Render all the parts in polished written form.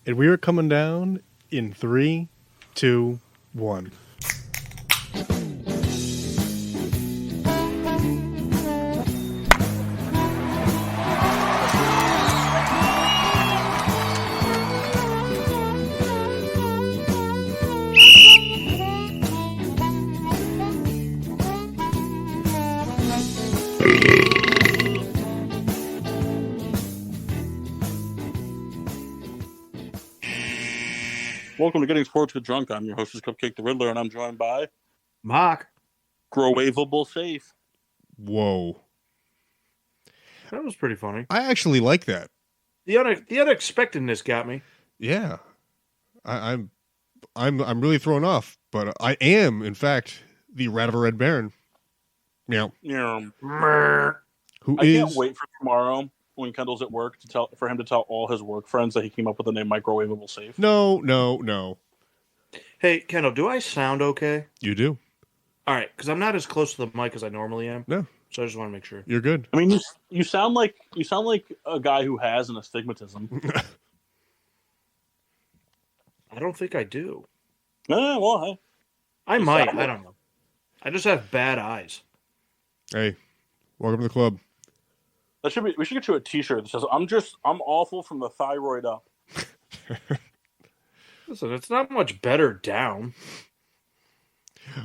And we are coming down in 3, 2, 1. Welcome to Getting Sports with Drunk. I'm your host, Cupcake the Riddler, and I'm joined by Mark. Growavable Safe. Whoa. That was pretty funny. I actually like that. The unexpectedness got me. Yeah. I'm really thrown off, but I am, in fact, the Rat of a Red Baron. Meow. Yeah. Who I is... can't wait for tomorrow when Kendall's at work for him to tell all his work friends that he came up with the name Microwavable Safe. No. Hey, Kendall, do I sound okay? You do. All right, because I'm not as close to the mic as I normally am. No. So I just want to make sure. You're good. I mean, you sound like a guy who has an astigmatism. I don't think I do. Well, hey. I might. I don't know. I just have bad eyes. Hey, welcome to the club. We should get you a T-shirt that says I'm awful from the thyroid up. Listen, it's not much better down.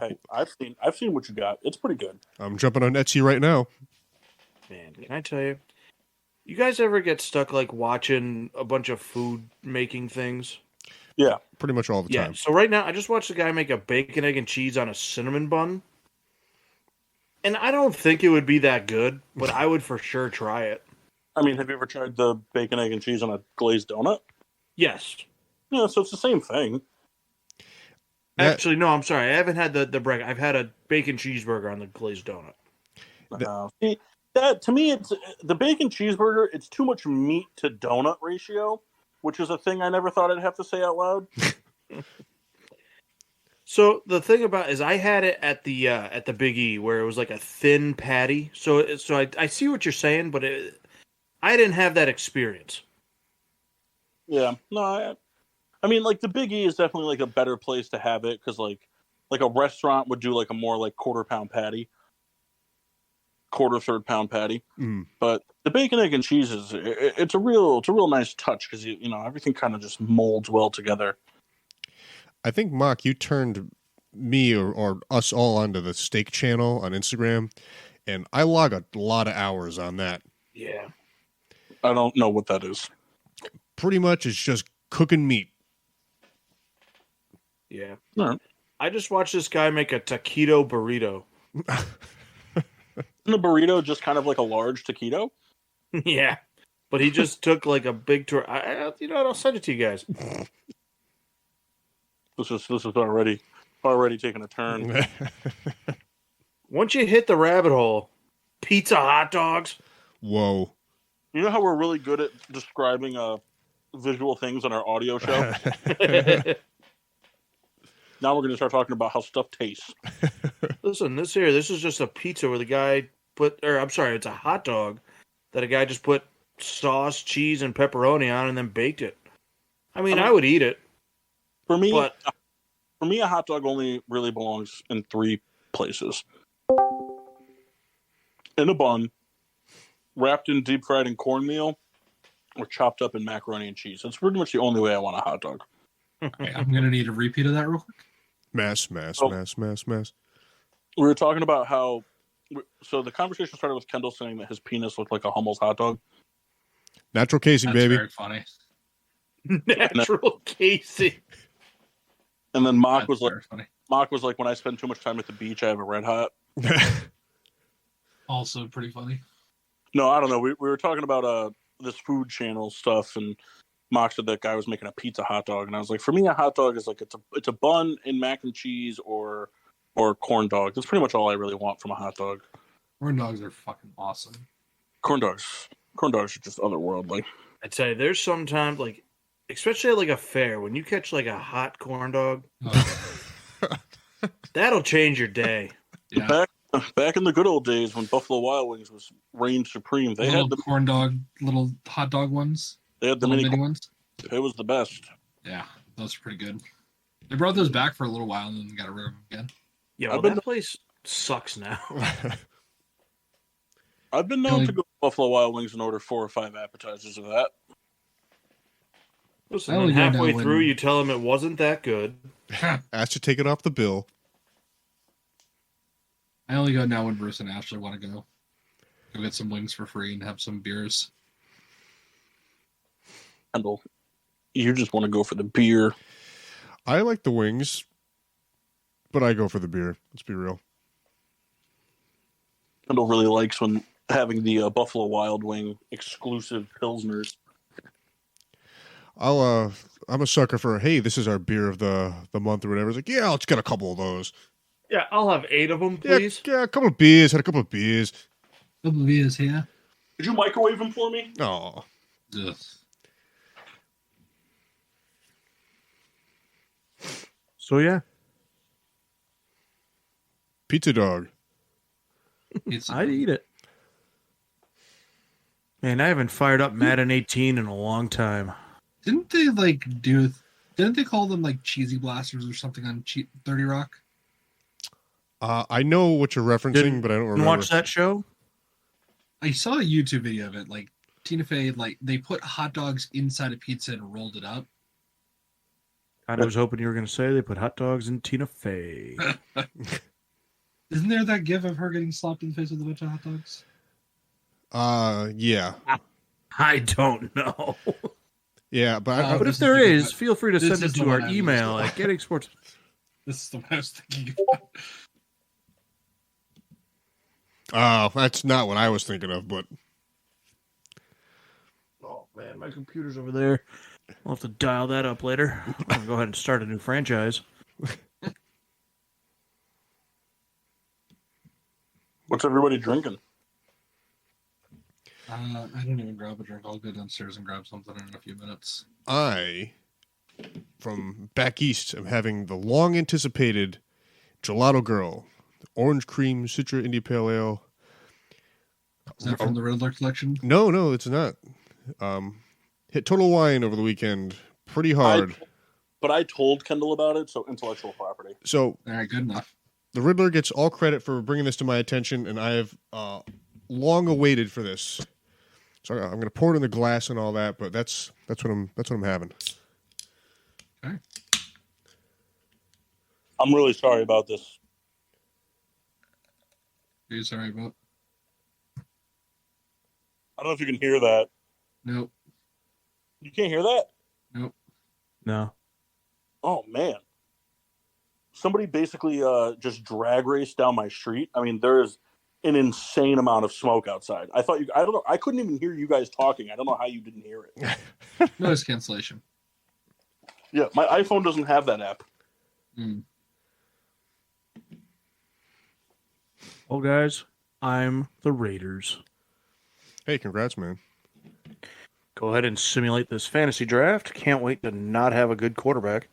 Hey, I've seen what you got. It's pretty good. I'm jumping on Etsy right now. Man, can I tell you? You guys ever get stuck like watching a bunch of food making things? Yeah. Pretty much all the time. So right now, I just watched a guy make a bacon, egg, and cheese on a cinnamon bun. And I don't think it would be that good, but I would for sure try it. I mean, have you ever tried the bacon, egg, and cheese on a glazed donut? Yes. Yeah, so it's the same thing. Actually, no, I'm sorry. I haven't had the break. I've had a bacon cheeseburger on the glazed donut. See, that to me, it's the bacon cheeseburger. It's too much meat to donut ratio, which is a thing I never thought I'd have to say out loud. So the thing about is I had it at the Big E where it was like a thin patty. So I see what you're saying, but I didn't have that experience. Yeah, no, I mean, like the Big E is definitely like a better place to have it because like a restaurant would do like a more like quarter-third pound patty. But the bacon, egg, and cheese it's a real nice touch because you know everything kind of just molds well together. I think, Mark, you turned me or us all onto the steak channel on Instagram, and I log a lot of hours on that. Yeah. I don't know what that is. Pretty much it's just cooking meat. Yeah. All right. I just watched this guy make a taquito burrito. Isn't a burrito just kind of like a large taquito? Yeah. But he just took like a big tour. You know what? I'll send it to you guys. This is already taking a turn. Once you hit the rabbit hole, pizza, hot dogs. Whoa. You know how we're really good at describing visual things on our audio show? Now we're going to start talking about how stuff tastes. Listen, this is just a pizza where the guy it's a hot dog that a guy just put sauce, cheese, and pepperoni on and then baked it. I mean, I would eat it. For me, a hot dog only really belongs in 3 places. In a bun, wrapped in deep fried in cornmeal, or chopped up in macaroni and cheese. That's pretty much the only way I want a hot dog. Okay, I'm going to need a repeat of that real quick. Mass. We were talking about how... So the conversation started with Kendall saying that his penis looked like a Hummel's hot dog. Natural casing, That's baby. very funny. Natural casing. And then Mock was like, when I spend too much time at the beach, I have a red hot. Also pretty funny. No, I don't know. We were talking about this food channel stuff, and Mock said that guy was making a pizza hot dog, and I was like, for me, a hot dog is like it's a bun in mac and cheese or corn dog. That's pretty much all I really want from a hot dog. Corn dogs are fucking awesome. Corn dogs are just otherworldly. I'd say there's sometimes like, especially at like a fair, when you catch like a hot corn dog, that'll change your day. Yeah. Back in the good old days when Buffalo Wild Wings was reigned supreme, they had the little hot dog ones. They had the mini ones. It was the best. Yeah, those are pretty good. They brought those back for a little while and then got rid of them again. Yo, I've been that place sucks now. I've been known to go to Buffalo Wild Wings and order 4 or 5 appetizers of that. Listen, I and only go halfway now through, when- you tell them it wasn't that good. Asked to take it off the bill. I only go now when Bruce and Ashley want to go. Go get some wings for free and have some beers. Kendall, you just want to go for the beer. I like the wings, but I go for the beer. Let's be real. Kendall really likes when having the Buffalo Wild Wing exclusive Pilsners. I'm a sucker for, hey, this is our beer of the month or whatever. It's like, yeah, let's get a couple of those. Yeah, I'll have 8 of them, please. Yeah, a couple of beers. Had a couple of beers. Couple of beers here. Did you microwave them for me? Oh, Ugh. So, yeah. pizza dog. I'd eat it. Man, I haven't fired up Madden 18 in a long time. Didn't they call them like cheesy blasters or something on 30 Rock? I know what you're referencing, Didn't- but I don't Didn't remember. watch that show? I saw a YouTube video of it. Like Tina Fey, like they put hot dogs inside a pizza and rolled it up. I was hoping you were going to say they put hot dogs in Tina Fey. Isn't there that gif of her getting slapped in the face with a bunch of hot dogs? Yeah. I don't know. Yeah, but But this if there is is, feel free to this send it is the to one our I was email doing. at gettingsports. This is the one I was thinking of. that's not what I was thinking of, but Oh, man, my computer's over there. I'll have to dial that up later. I'm going to go ahead and start a new franchise. What's everybody drinking? I didn't even grab a drink. I'll go downstairs and grab something in a few minutes. I, from back east, am having the long-anticipated Gelato Girl, the orange cream Citra India Pale Ale. Is that from the Riddler collection? No, it's not. Hit Total Wine over the weekend pretty hard. But I told Kendall about it, so intellectual property. So All right, good enough. the Riddler gets all credit for bringing this to my attention, and I have long awaited for this. So I'm going to pour it in the glass and all that, but that's what I'm having. Okay. I'm really sorry about this. Are you sorry about? I don't know if you can hear that. Nope. You can't hear that? Nope. No. Oh, man. Somebody basically just drag raced down my street. I mean, there is an insane amount of smoke outside. I don't know. I couldn't even hear you guys talking. I don't know how you didn't hear it. Noise cancellation. Yeah, my iPhone doesn't have that app. Mm. Well, guys, I'm the Raiders. Hey, congrats, man. Go ahead and simulate this fantasy draft. Can't wait to not have a good quarterback.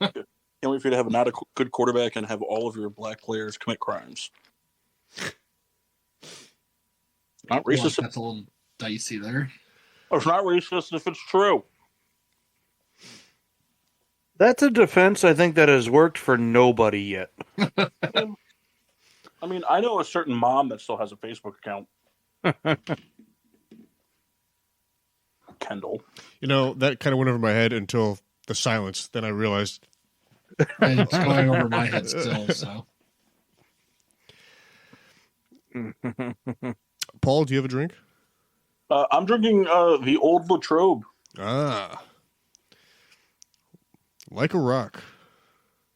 Can't wait for you to have not a good quarterback and have all of your black players commit crimes. Not Well, racist. that's a little dicey there. It's not racist if it's true. That's a defense I think that has worked for nobody yet. I mean, I know a certain mom that still has a Facebook account. Kendall. You know, that kind of went over my head until the silence. Then I realized. And it's going over my head still, so. Paul, do you have a drink? I'm drinking the old Latrobe. Ah. Like a rock.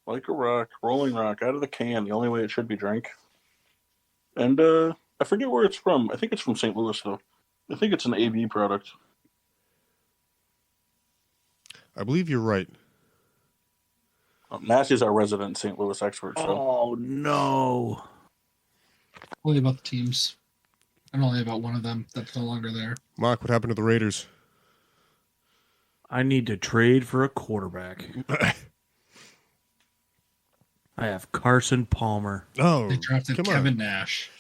Like a rock, rolling rock, out of the can, the only way it should be drank. And I forget where it's from. I think it's from St. Louis, though. I think it's an AB product. I believe you're right. Massey's our resident St. Louis expert, so. Oh, no. Only about the teams. I'm only about one of them that's no longer there. Mark, what happened to the Raiders? I need to trade for a quarterback. I have Carson Palmer. Oh, They drafted come Kevin on. Nash.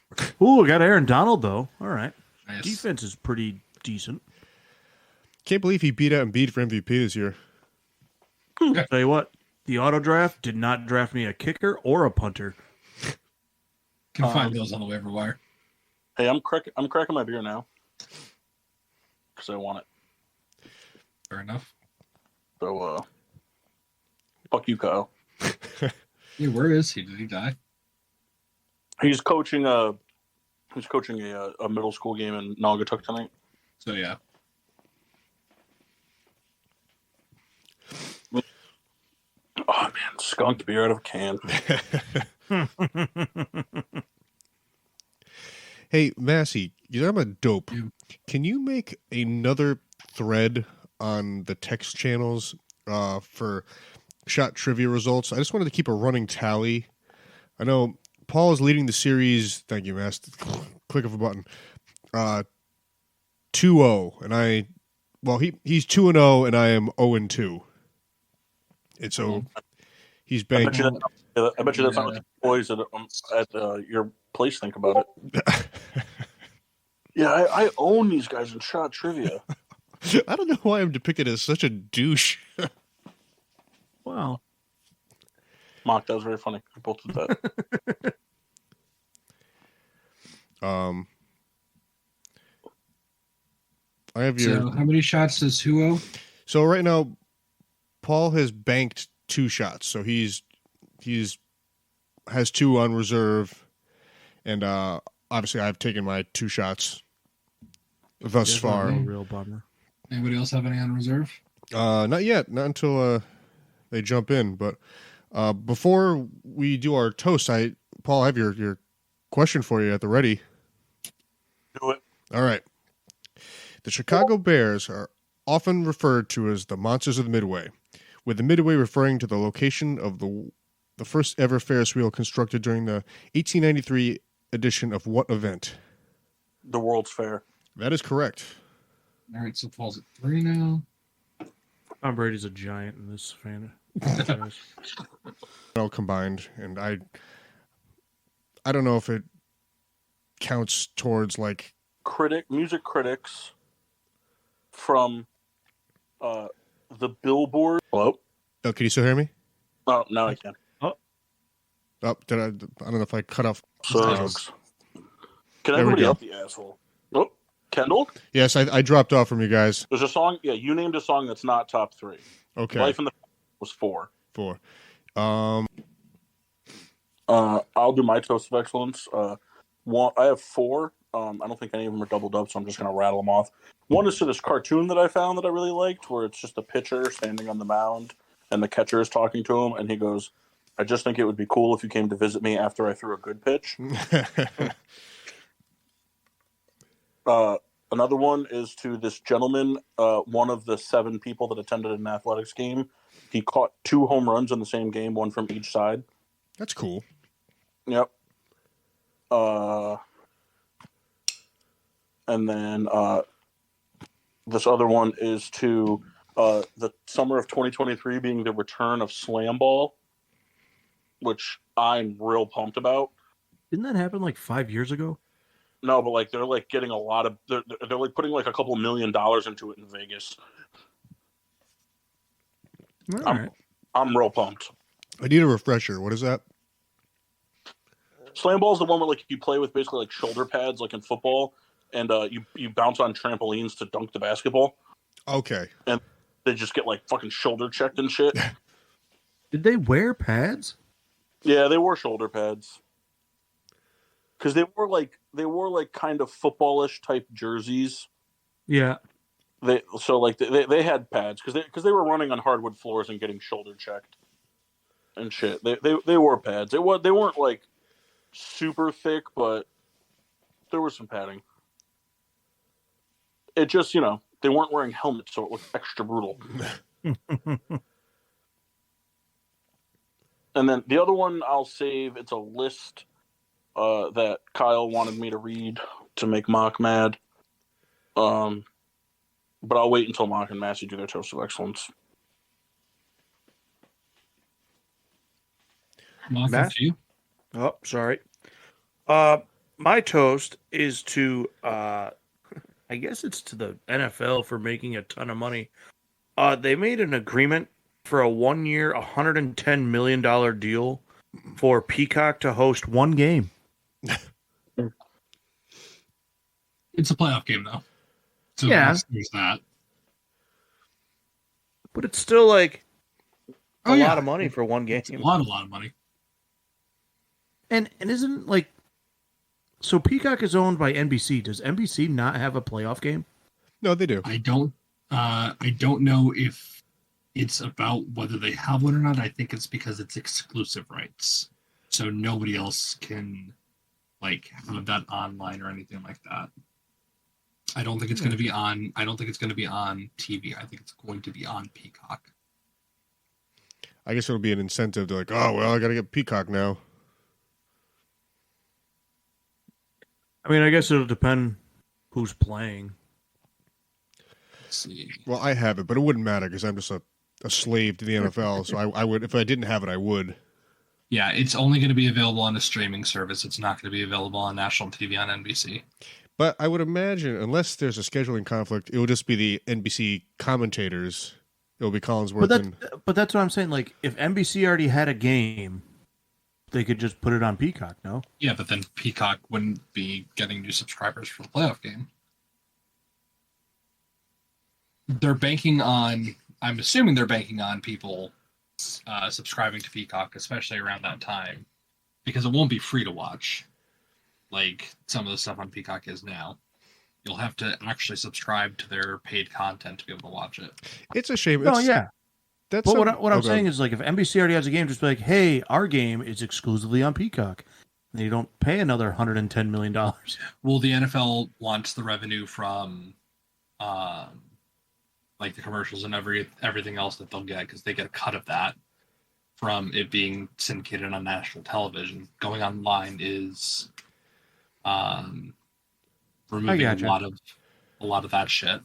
Ooh, I got Aaron Donald, though. All right. Nice. Defense is pretty decent. Can't believe he beat out Embiid for MVP this year. Tell you what, the auto draft did not draft me a kicker or a punter. Can find those on the waiver wire. Hey, I'm cracking my beer now because I want it. Fair enough. So, fuck you, Kyle. Hey, where is he? Did he die? He's coaching a middle school game in Naugatuck tonight. So yeah. Oh man, skunked beer out of a can. Hey, Massey, I'm a dope. Yeah. Can you make another thread on the text channels for shot trivia results? I just wanted to keep a running tally. I know Paul is leading the series. Thank you, Mass. Click of a button. 2-0, and he's 2-0, and I am 0-2. And so he's banked. I bet you that's not what the boys at your place think about it. Yeah, I own these guys in shot trivia. I don't know why I'm depicted as such a douche. Wow. Mock, that was very funny. We both did that. I have your. So how many shots does Huo? So right now, Paul has banked 2 shots. So he's has 2 on reserve, and obviously I've taken my 2 shots thus far. A real bummer. Anybody else have any on reserve? Not yet. Not until they jump in. But before we do our toast, Paul, I have your question for you at the ready. Do it. All right. The Chicago Bears are often referred to as the Monsters of the Midway, with the Midway referring to the location of the first ever Ferris wheel constructed during the 1893 edition of what event? The World's Fair. That is correct. All right, so Paul's at 3 now. Tom Brady's a giant in this fan. All combined, and I don't know if it counts towards like music critics from the Billboard. Hello? Oh, can you still hear me? Oh, now I can. Oh, did I don't know if I cut off. Sucks. Can There we everybody go. up the asshole? Oh, Kendall? Yes, I dropped off from you guys. There's a song. Yeah, you named a song that's not top 3. Okay. Life in the was 4. 4. I'll do my toast of excellence. I have 4. I don't think any of them are doubled up, so I'm just going to rattle them off. One is to this cartoon that I found that I really liked, where it's just a pitcher standing on the mound, and the catcher is talking to him, and he goes, "I just think it would be cool if you came to visit me after I threw a good pitch." Another one is to this gentleman, one of the 7 people that attended an athletics game. He caught 2 home runs in the same game, one from each side. That's cool. Yep. And then this other one is to the summer of 2023 being the return of Slam Ball, which I'm real pumped about. Didn't that happen like 5 years ago? No, but like they're like getting a lot of they're like putting like a couple $1 million into it in Vegas. All right. I'm real pumped. I need a refresher. What is that? Slam Ball is the one where like you play with basically like shoulder pads, like in football, and you bounce on trampolines to dunk the basketball. Okay. And they just get like fucking shoulder checked and shit. Did they wear pads? Yeah, they wore shoulder pads. Because they wore like kind of footballish type jerseys. Yeah. They had pads because they were running on hardwood floors and getting shoulder checked and shit. They wore pads. They weren't like super thick, but there was some padding. It just, they weren't wearing helmets, so it looked extra brutal. And then the other one I'll save. It's a list that Kyle wanted me to read to make Mock mad. But I'll wait until Mock and Massey do their toast of excellence. Mock, Matt? that's you. Oh, sorry. My toast is to I guess it's to the NFL for making a ton of money. They made an agreement for a 1-year, $110 million deal for Peacock to host one game. It's a playoff game, though. So Yeah. there's that. But it's still like a yeah. lot of money for one game. It's a lot of money. And isn't like so Peacock is owned by NBC. Does NBC not have a playoff game? No, they do. I don't know if it's about whether they have one or not. I think it's because it's exclusive rights. So nobody else can like have that online or anything like that. I don't think it's going to be on. I don't think it's going to be on TV. I think it's going to be on Peacock. I guess it'll be an incentive to like, oh well, I got to get Peacock now. I mean, I guess it'll depend who's playing. Let's see. Well, I have it, but it wouldn't matter because I'm just a slave to the NFL. So I would, if I didn't have it, I would. Yeah, it's only going to be available on a streaming service. It's not going to be available on national TV on NBC. But I would imagine, unless there's a scheduling conflict, it will just be the NBC commentators. It'll be Collinsworth. But that's what I'm saying. Like, if NBC already had a game, they could just put it on Peacock, no? Yeah, but then Peacock wouldn't be getting new subscribers for the playoff game. They're banking on, I'm assuming they're banking on people subscribing to Peacock, especially around that time, because it won't be free to watch like some of the stuff on Peacock is now. You'll have to actually subscribe to their paid content to be able to watch it. It's a shame. Oh, yeah. That's but what I'm saying is, like, if NBC already has a game, just be like, hey, our game is exclusively on Peacock. And you don't pay another $110 million. Well, the NFL wants the revenue from like the commercials and everything else that they'll get, because they get a cut of that from it being syndicated on national television. Going online is removing a lot of that shit.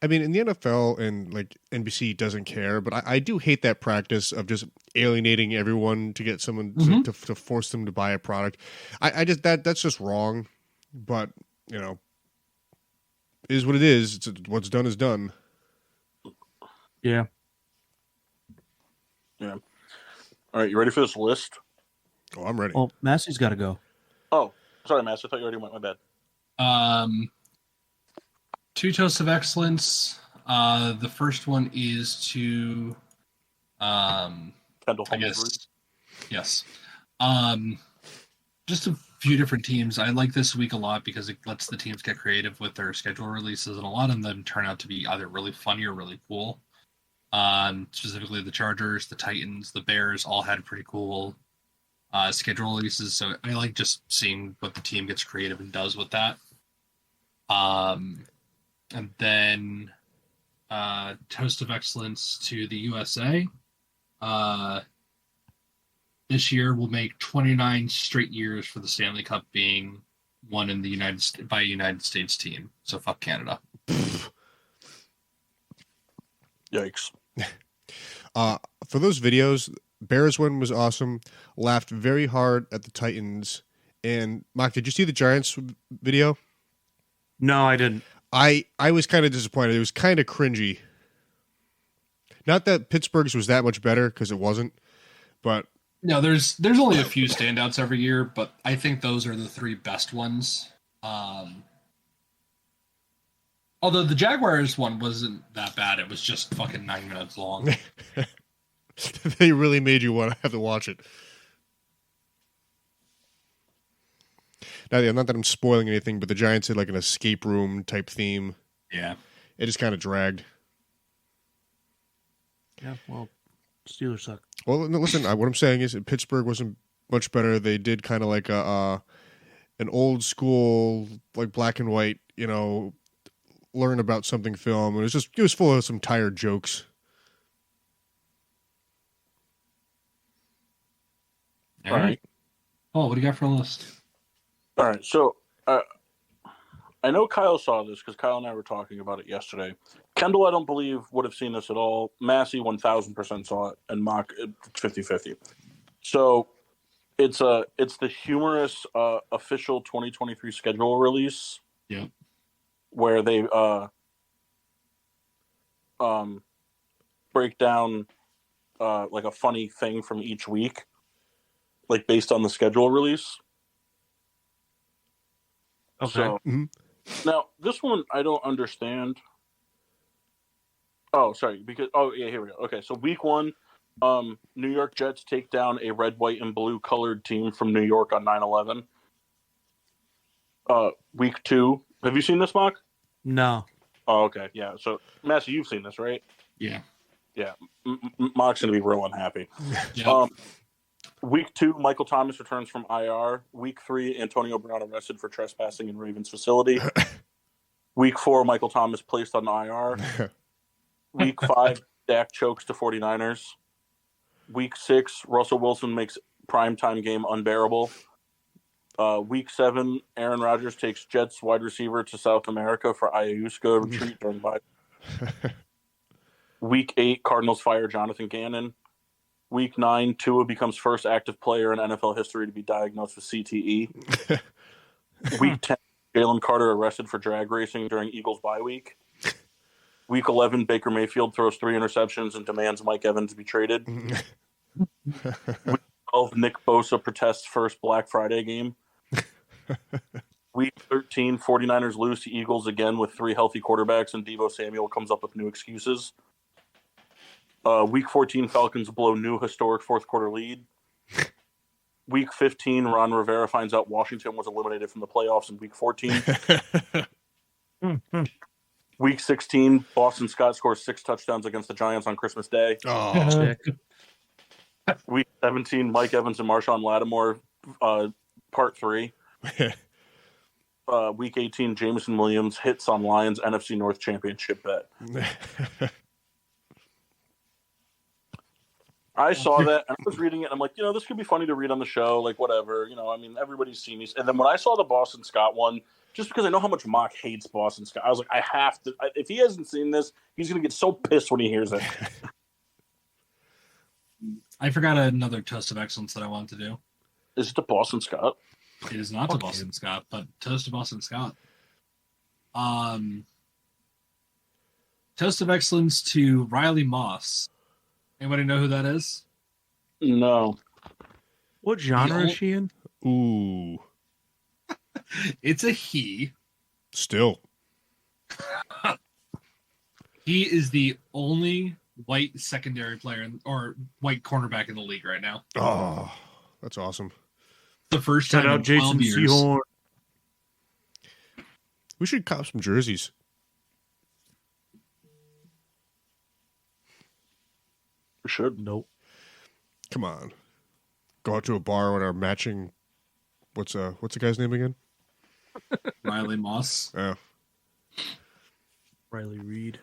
I mean, in the NFL and like NBC doesn't care, but I do hate that practice of just alienating everyone to get someone to force them to buy a product. I just that's just wrong. But you know, it is what it is. What's done is done. Yeah. Yeah. All right, you ready for this list? Oh, I'm ready. Well, Massey's got to go. Oh, sorry, Mass. I thought you already went. My bad. 2 toasts of excellence. The first one is to Kendall, I guess, yes. Just a few different teams. I like this week a lot because it lets the teams get creative with their schedule releases, and a lot of them turn out to be either really funny or really cool. Specifically, the Chargers, the Titans, the Bears all had pretty cool schedule releases. So I like just seeing what the team gets creative and does with that. And then toast of excellence to the USA. This year will make 29 straight years for the Stanley Cup being won in the by a United States team. So fuck Canada. Yikes. For those videos, Bears one was awesome. Laughed very hard at the Titans. And Mark, did you see the Giants video? No, I didn't. I was kind of disappointed. It was kind of cringy. Not that Pittsburgh's was that much better, because it wasn't. But no, there's only a few standouts every year, but I think those are the 3 best ones. Although the Jaguars one wasn't that bad. It was just fucking 9 minutes long. They really made you want to have to watch it. Now, not that I'm spoiling anything, but the Giants had like an escape room type theme. Yeah. It just kind of dragged. Yeah, well, Steelers suck. Well, no, listen, what I'm saying is Pittsburgh wasn't much better. They did kind of like an old school, like black and white, learn about something film. It was full of some tired jokes. All right. Oh, what do you got for a list? All right, so I know Kyle saw this because Kyle and I were talking about it yesterday. Kendall, I don't believe, would have seen this at all. Massey 1,000% saw it, and Mock 50-50. So it's the humorous official 2023 schedule release. Yeah. where they break down like a funny thing from each week, like based on the schedule release. Okay. So now this one I don't understand. Oh, sorry. Here we go. Okay, so week 1, New York Jets take down a red, white, and blue colored team from New York on 9/11. Week 2, have you seen this, Mock? No. Oh, okay, yeah. So, Massey, you've seen this, right? Yeah. Yeah. Mock's gonna be real unhappy. Yeah. Week 2, Michael Thomas returns from IR. Week 3, Antonio Brown arrested for trespassing in Ravens facility. Week 4, Michael Thomas placed on IR. Week 5, Dak chokes to 49ers. Week 6, Russell Wilson makes primetime game unbearable. Week 7, Aaron Rodgers takes Jets wide receiver to South America for ayahuasca retreat during bye. Week 8, Cardinals fire Jonathan Gannon. Week 9, Tua becomes first active player in NFL history to be diagnosed with CTE. Week 10, Jalen Carter arrested for drag racing during Eagles bye week. Week 11, Baker Mayfield throws 3 interceptions and demands Mike Evans be traded. Week 12, Nick Bosa protests first Black Friday game. Week 13, 49ers lose to Eagles again with 3 healthy quarterbacks, and Deebo Samuel comes up with new excuses. Week 14, Falcons blow new historic fourth quarter lead. Week 15, Ron Rivera finds out Washington was eliminated from the playoffs in Week 14. Week 16, Boston Scott scores 6 touchdowns against the Giants on Christmas Day. Oh, Week 17, Mike Evans and Marshawn Lattimore, part 3. Week 18, Jameson Williams hits on Lions NFC North Championship bet. I saw that, and I was reading it, and I'm like, this could be funny to read on the show, like, whatever. I mean, everybody's seen these. And then when I saw the Boston Scott one, just because I know how much Mock hates Boston Scott, I was like, I have to. If he hasn't seen this, he's going to get so pissed when he hears it. I forgot another toast of excellence that I wanted to do. Is it the Boston Scott? It is not to Boston Scott, but toast to Boston Scott. Toast of excellence to Riley Moss. Anybody know who that is? No. What genre is she in? ooh, It's a he. still. He is the only white secondary player or white cornerback in the league right now. Oh, that's awesome. The first Shout time out in 12 Jason years. Sehorn. We should cop some jerseys. We should. Nope. Come on, go out to a bar with our matching. What's the guy's name again? Riley Moss. Oh, Riley Reed.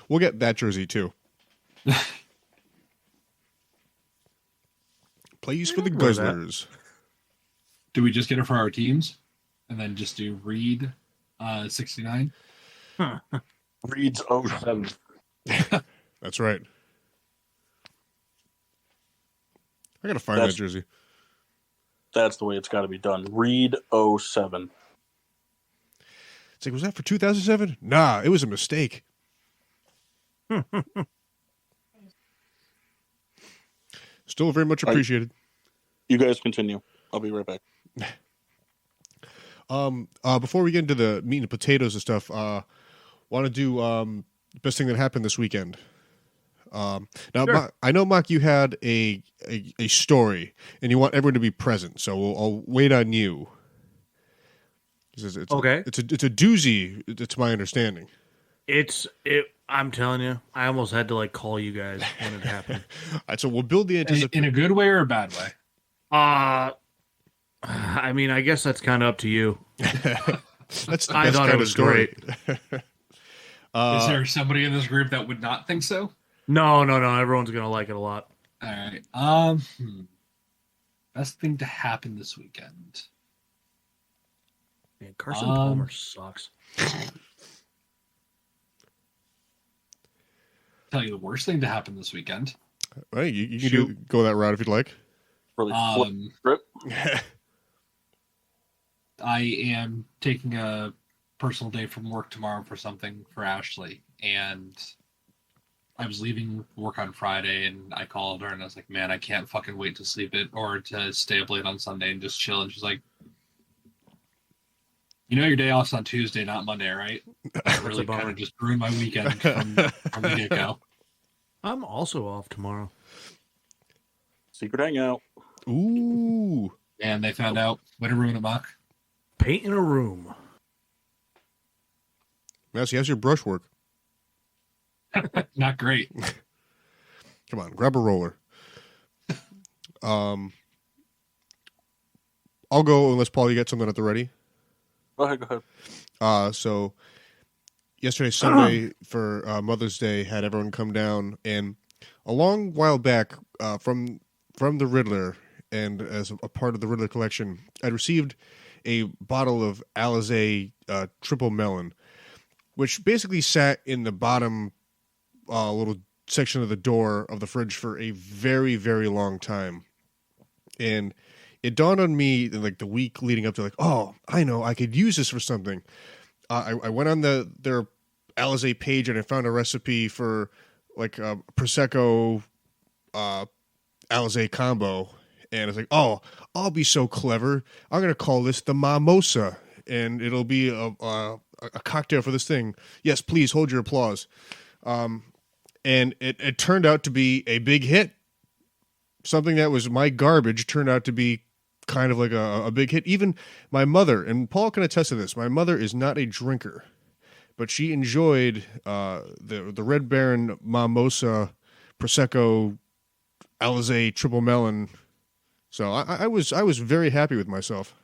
we'll get that jersey too. Plays for the wear that. Guzzlers. Do we just get it for our teams? And then just do Reed 69? Reed's 07. That's right. I gotta find that jersey. That's the way it's got to be done. Reed 07. It's like, was that for 2007? Nah, it was a mistake. Still very much appreciated. You guys continue. I'll be right back. Before we get into the meat and potatoes and stuff, want to do the best thing that happened this weekend. Now, Sure. I know, Mark, you had a story, and you want everyone to be present, so I'll wait on you. It's Okay. It's a doozy. It's my understanding. I'm telling you, I almost had to call you guys when it happened. All right, so we'll build the In anticipation. a good way or a bad way? I mean, I guess that's kind of up to you. That's the I best thought it kind of was story. Is there somebody in this group that would not think so? No. Everyone's gonna like it a lot. All right. Best thing to happen this weekend. Man, Carson Palmer sucks. Tell you the worst thing to happen this weekend. Right, you can go that route if you'd like. Really Um, flip. I am taking a personal day from work tomorrow for something for Ashley, and I was leaving work on Friday, and I called her, and I was like, man, I can't fucking wait to sleep it or to stay up late on Sunday and just chill. And she's like, you know your day off's on Tuesday, not Monday, right? That really kind of just ruined my weekend from the get-go. I'm also off tomorrow. Secret hangout. Ooh. And they found out. Way to ruin it, Mock. Painting a room. Massey, how's your brush work? Not great. Come on, grab a roller. I'll go unless, Paul, you got something at the ready. Go ahead. So yesterday, Sunday, for Mother's Day, had everyone come down, and a long while back, from the Riddler, and as a part of the Riddler collection, I'd received a bottle of Alizé Triple Melon, which basically sat in the bottom little section of the door of the fridge for a very, very long time. And it dawned on me in like the week leading up to, like, oh, I know, I could use this for something. I went on their Alizé page and I found a recipe for like a Prosecco Alizé combo. And it's like, oh, I'll be so clever. I'm going to call this the Mimosa, and it'll be a cocktail for this thing. Yes, please hold your applause. And it turned out to be a big hit. Something that was my garbage turned out to be kind of like a big hit. Even my mother, and Paul can attest to this, my mother is not a drinker, but she enjoyed the Red Baron Mimosa Prosecco Alizé Triple Melon. So I was very happy with myself.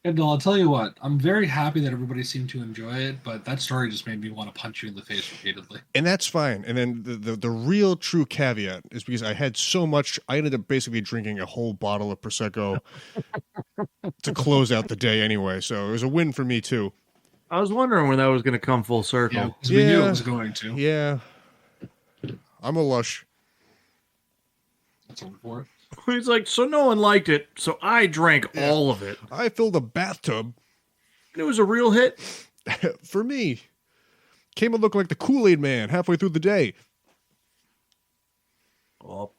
And I'll tell you what, I'm very happy that everybody seemed to enjoy it, but that story just made me want to punch you in the face repeatedly. And that's fine. And then the real true caveat is because I had so much, I ended up basically drinking a whole bottle of Prosecco to close out the day anyway. So it was a win for me too. I was wondering when that was going to come full circle. Yeah, because we knew it was going to. Yeah. I'm a lush. That's all for it. He's like, so no one liked it, so I drank all of it. I filled a bathtub. It was a real hit. For me. Came and looked like the Kool-Aid Man halfway through the day. Oh.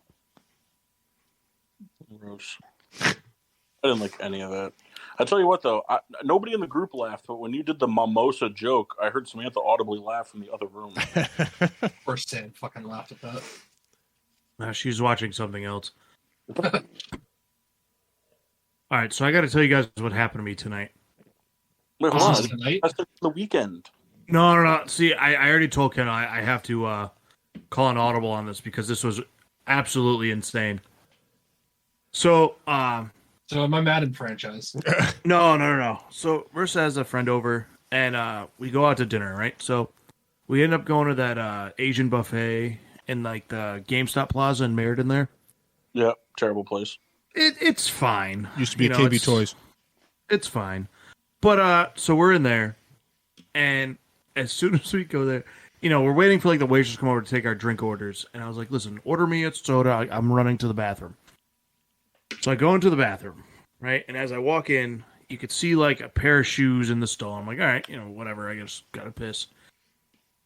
Gross. I didn't like any of that. I tell you what, though, nobody in the group laughed, but when you did the mimosa joke, I heard Samantha audibly laugh from the other room. Of course, Sam fucking laughed at that. She's watching something else. All right, so I got to tell you guys what happened to me tonight. Wait, hold on. That's the weekend. No. See, I already told Ken I have to call an audible on this because this was absolutely insane. So am I Madden franchise? No. So Marissa has a friend over, and we go out to dinner, right? So we end up going to that Asian buffet in like the GameStop Plaza in Meriden there. Yeah, terrible place. It's fine. Used to be a KB Toys. It's fine. But so we're in there, and as soon as we go there, we're waiting for like the waitress to come over to take our drink orders. And I was like, listen, order me a soda. I'm running to the bathroom. So I go into the bathroom, right? And as I walk in, you could see like a pair of shoes in the stall. I'm like, all right, whatever. I guess gotta piss.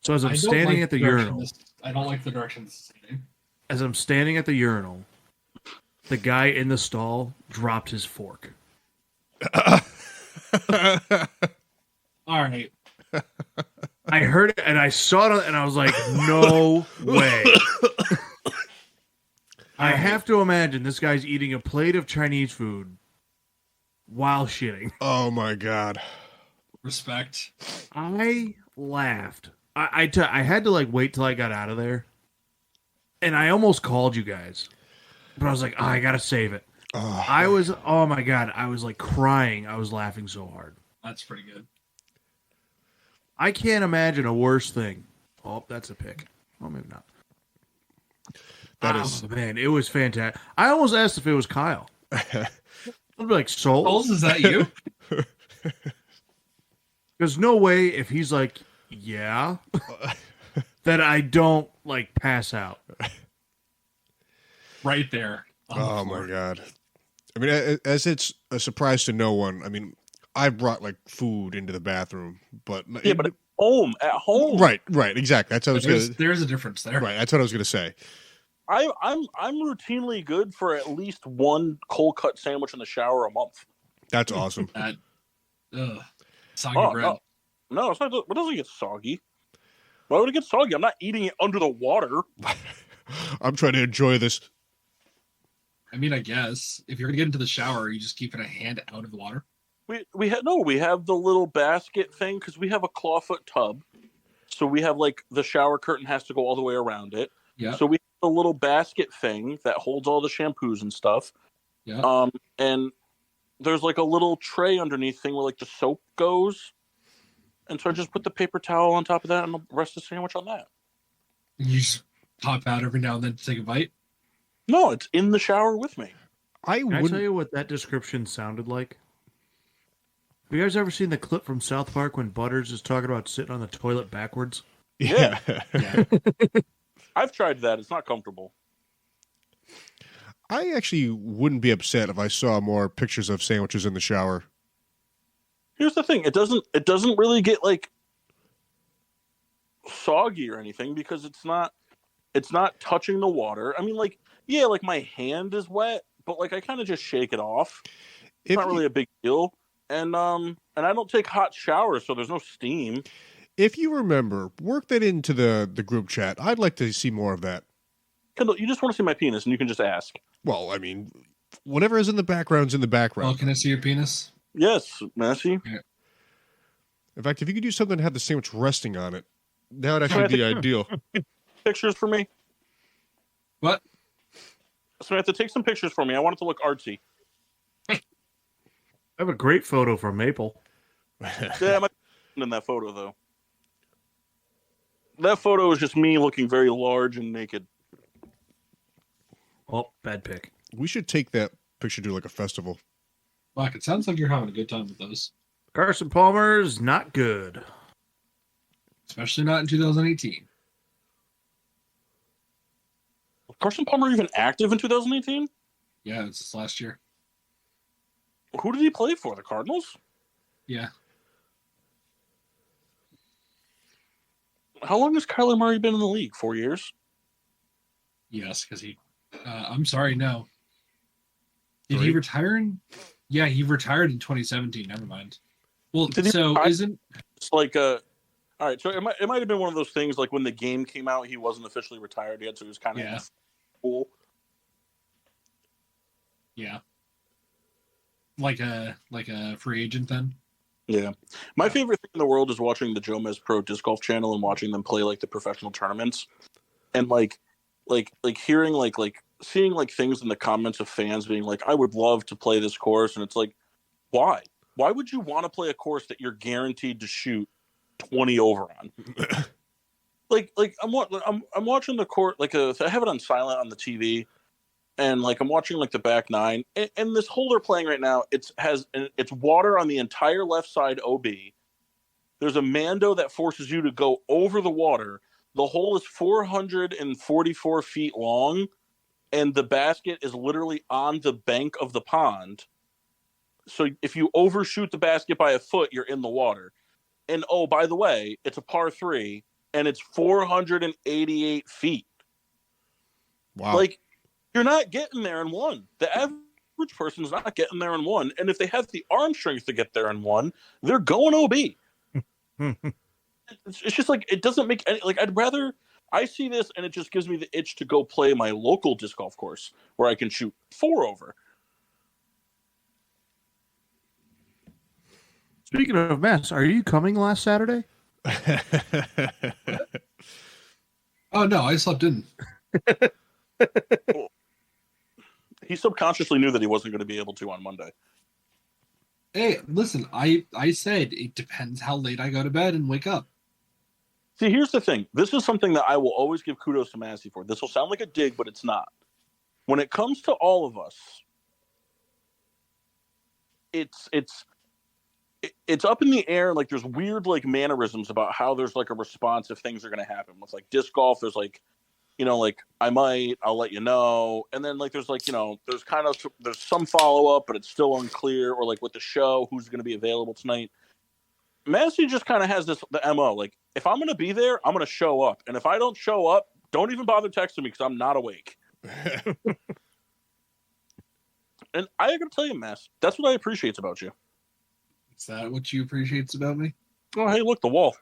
So as I'm standing at the urinal, I don't like the direction this is heading. As I'm standing at the urinal, the guy in the stall dropped his fork. All right. I heard it and I saw it and I was like, no way. I have to imagine this guy's eating a plate of Chinese food while shitting. Oh my God. Respect. I laughed. I had to like wait till I got out of there. And I almost called you guys. But I was like, I gotta save it. Oh my God. I was like crying. I was laughing so hard. That's pretty good. I can't imagine a worse thing. Oh, that's a pick. Oh, maybe not. Man, it was fantastic. I almost asked if it was Kyle. I'd be like, Souls? Is that you? There's no way if he's like, yeah, that I don't like pass out. Right there. Oh my God. I mean, as it's a surprise to no one, I mean, I brought like food into the bathroom, but Yeah, but at home. right, exactly. That's what I was gonna. There's a difference there. Right, that's what I was gonna say. I'm routinely good for at least one cold cut sandwich in the shower a month. That's awesome. Soggy bread. No, it's not. It doesn't get soggy. Why would it get soggy? I'm not eating it under the water. I'm trying to enjoy this. I mean, I guess if you're gonna get into the shower, you just keeping a hand out of the water. We have the little basket thing because we have a clawfoot tub, so we have like the shower curtain has to go all the way around it. Yeah. So we have a little basket thing that holds all the shampoos and stuff. Yeah. And there's like a little tray underneath thing where like the soap goes, and so I just put the paper towel on top of that and the rest of the sandwich on that. You just pop out every now and then to take a bite. No, it's in the shower with me. Can I tell you what that description sounded like? Have you guys ever seen the clip from South Park when Butters is talking about sitting on the toilet backwards? Yeah. I've tried that. It's not comfortable. I actually wouldn't be upset if I saw more pictures of sandwiches in the shower. Here's the thing: it doesn't really get like soggy or anything because it's not touching the water. I mean, like like my hand is wet, but like I kind of just shake it off. It's not really a big deal. And I don't take hot showers, so there's no steam. If you remember, work that into the group chat. I'd like to see more of that. Kendall, you just want to see my penis, and you can just ask. Well, I mean, whatever is in the background's in the background. Oh, can I see your penis? Yes, Massey. Yeah. In fact, if you could do something that had the sandwich resting on it, that would actually be ideal. Pictures for me? What? So I have to take some pictures for me. I want it to look artsy. I have a great photo from Maple. Yeah, I'm in that photo, though. That photo is just me looking very large and naked. Oh, bad pick. We should take that picture to like a festival. Fuck, it sounds like you're having a good time with those. Carson Palmer's not good. Especially not in 2018. Was Carson Palmer even active in 2018? Yeah, it's this last year. Who did he play for? The Cardinals? Yeah. How long has Kyler Murray been in the league? 4 years? Yes, because he... I'm sorry, no. Did 3? he retire in... Yeah, he retired in 2017. Never mind. Well, so isn't... It's like a... All right, so it might have been one of those things like when the game came out, he wasn't officially retired yet, so he was kind of cool. Yeah. Like a free agent then? Yeah. My favorite thing in the world is watching the Jomez Pro Disc Golf channel and watching them play like the professional tournaments. And like hearing like seeing like things in the comments of fans being like, I would love to play this course, and it's like, why? Why would you want to play a course that you're guaranteed to shoot 20 over on? like I'm watching the court, like I have it on silent on the TV, and like I'm watching like the back nine, and this hole they're playing right now, it's water on the entire left side OB. There's a Mando that forces you to go over the water. The hole is 444 feet long, and the basket is literally on the bank of the pond. So if you overshoot the basket by a foot, you're in the water. And oh, by the way, it's a par 3, and it's 488 feet. Wow. Like, you're not getting there in one. The average person's not getting there in one. And if they have the arm strength to get there in one, they're going OB. It's just like, it doesn't make any, like, I see this and it just gives me the itch to go play my local disc golf course where I can shoot 4 over. Speaking of mess, are you coming last Saturday? Oh, no, I slept in. He subconsciously knew that he wasn't going to be able to on Monday. Hey, listen, I said it depends how late I go to bed and wake up. See, here's the thing. This is something that I will always give kudos to Massey for. This will sound like a dig, but it's not. When it comes to all of us, it's up in the air. Like, there's weird like mannerisms about how there's like a response if things are going to happen. With like disc golf, there's like like I'll let you know. And then like there's like, there's some follow up, but it's still unclear. Or like with the show, who's going to be available tonight. Massey just kind of has the MO. Like, if I'm going to be there, I'm going to show up. And if I don't show up, don't even bother texting me because I'm not awake. And I got to tell you, Mass, that's what I appreciate about you. Is that what you appreciate about me? Oh, hey, look, the wall.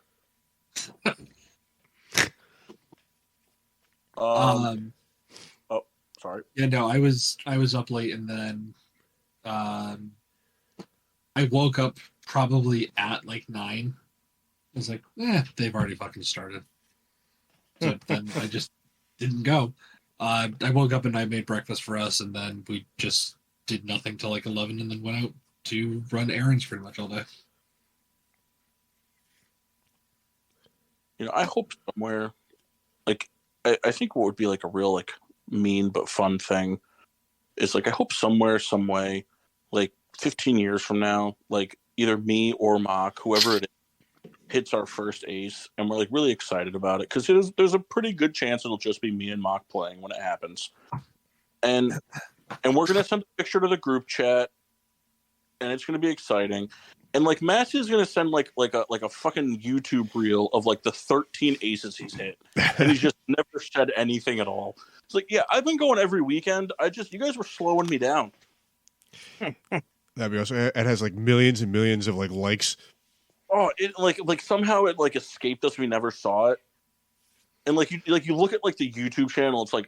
Oh, sorry. Yeah, no, I was up late, and then I woke up probably at like 9. I was like, they've already fucking started. So then I just didn't go. I woke up and I made breakfast for us, and then we just did nothing till like 11, and then went out to run errands pretty much all day. I hope somewhere, like, I think what would be like a real like mean but fun thing is like I hope somewhere, some way, like 15 years from now, like either me or Mock, whoever it is, hits our first ace, and we're like really excited about it because there's a pretty good chance it'll just be me and Mock playing when it happens, and we're gonna send a picture to the group chat, and it's gonna be exciting. And like Matthew's gonna send like a fucking YouTube reel of like the 13 aces he's hit, and he's just never said anything at all. It's like, yeah, I've been going every weekend. You guys were slowing me down. That'd be awesome. It has like millions and millions of like likes. Oh, it like somehow it like escaped us. We never saw it. And like you look at like the YouTube channel, it's like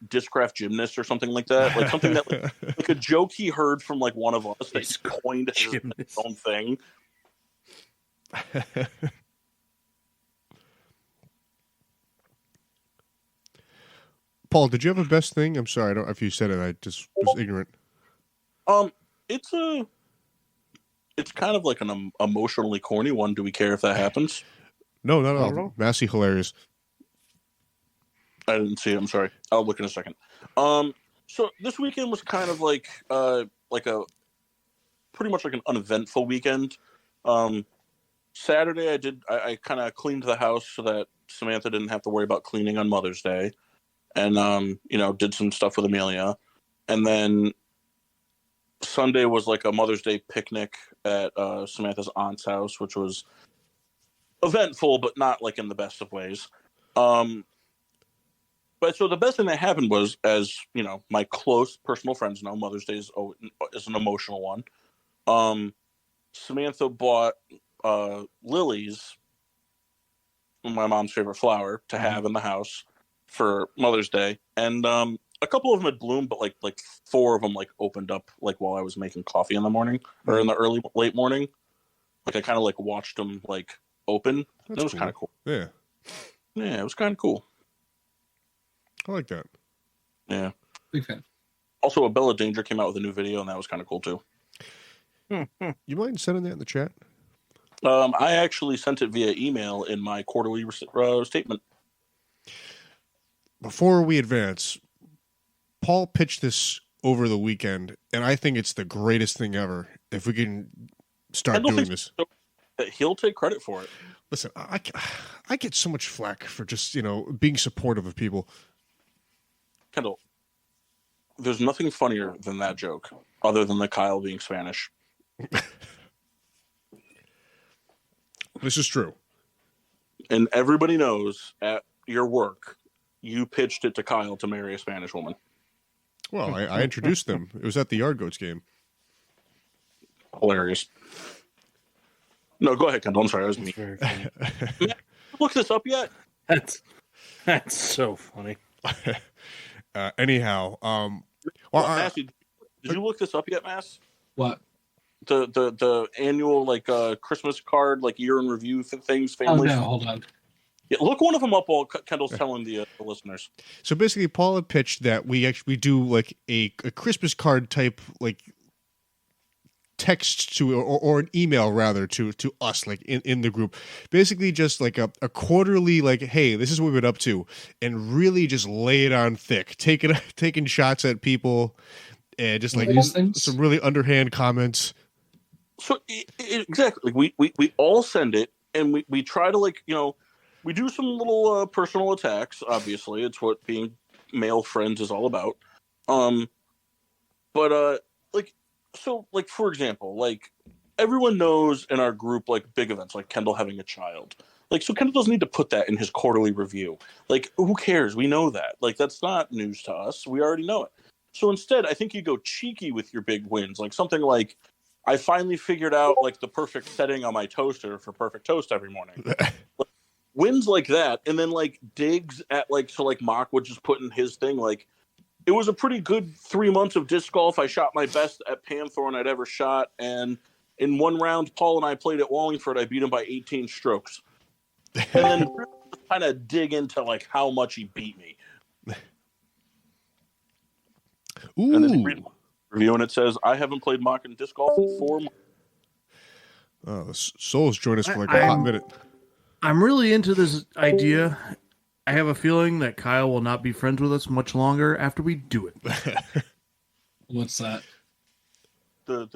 Discraft Gymnast or something like that, like something that like a joke he heard from like one of us that he's coined his own thing. Paul, did you have a best thing? I'm sorry, I don't. If you said it, I just was ignorant. It's kind of like an emotionally corny one. Do we care if that happens? No, not at all. Massey hilarious. I didn't see it. I'm sorry. I'll look in a second. So this weekend was kind of like a pretty much like an uneventful weekend. Saturday I kind of cleaned the house so that Samantha didn't have to worry about cleaning on Mother's Day, and did some stuff with Amelia, and then Sunday was like a Mother's Day picnic at Samantha's aunt's house, which was eventful, but not like in the best of ways. But so the best thing that happened was, as my close personal friends know, Mother's Day is an emotional one. Samantha bought lilies, my mom's favorite flower, to have in the house for Mother's Day, and a couple of them had bloomed, but like 4 of them like opened up like while I was making coffee in the morning or in the late morning. Like I kind of like watched them like open. That was kind of cool. Yeah, it was kind of cool. I like that. Yeah, big fan. Also, a Bella Danger came out with a new video, and that was kind of cool too. You mind sending that in the chat? I actually sent it via email in my quarterly statement. Before we advance, Paul pitched this over the weekend, and I think it's the greatest thing ever. If we can start doing this, he'll take credit for it. Listen, I get so much flack for just being supportive of people. Kendall, there's nothing funnier than that joke, other than the Kyle being Spanish. This is true. And everybody knows at your work, you pitched it to Kyle to marry a Spanish woman. Well, I introduced them. It was at the Yard Goats game. Hilarious. No, go ahead, Kendall. I'm sorry. I was me. Look this up yet? That's so funny. Anyhow, Massey, did you look this up yet, Mass? What? The annual like Christmas card like year in review things. Families. Oh no, hold on. Yeah, look one of them up while Kendall's telling the listeners. So basically, Paul had pitched that we do like a Christmas card type like text to or an email rather to us like in the group, basically just like a quarterly like, hey, this is what we've been up to, and really just lay it on thick, taking shots at people, and just like some really underhand comments. So exactly, we all send it, and we try to like we do some little personal attacks. Obviously, it's what being male friends is all about. But like for example, like everyone knows in our group, like big events, like Kendall having a child. Like, so Kendall doesn't need to put that in his quarterly review. Like, who cares? We know that. Like, that's not news to us. We already know it. So instead, I think you go cheeky with your big wins, like something like, I finally figured out like the perfect setting on my toaster for perfect toast every morning. Like, wins like that, and then like digs at like, so like Mock would just put in his thing like, it was a pretty good 3 months of disc golf. I shot my best at Panthorn I'd ever shot, and in one round, Paul and I played at Wallingford. I beat him by 18 strokes, and then kind of dig into like how much he beat me. Ooh. And then you read review, and it says, "I haven't played Mock in disc golf in 4 months." Oh, the Souls joined us for like a hot minute. I'm really into this idea. I have a feeling that Kyle will not be friends with us much longer after we do it. What's that? The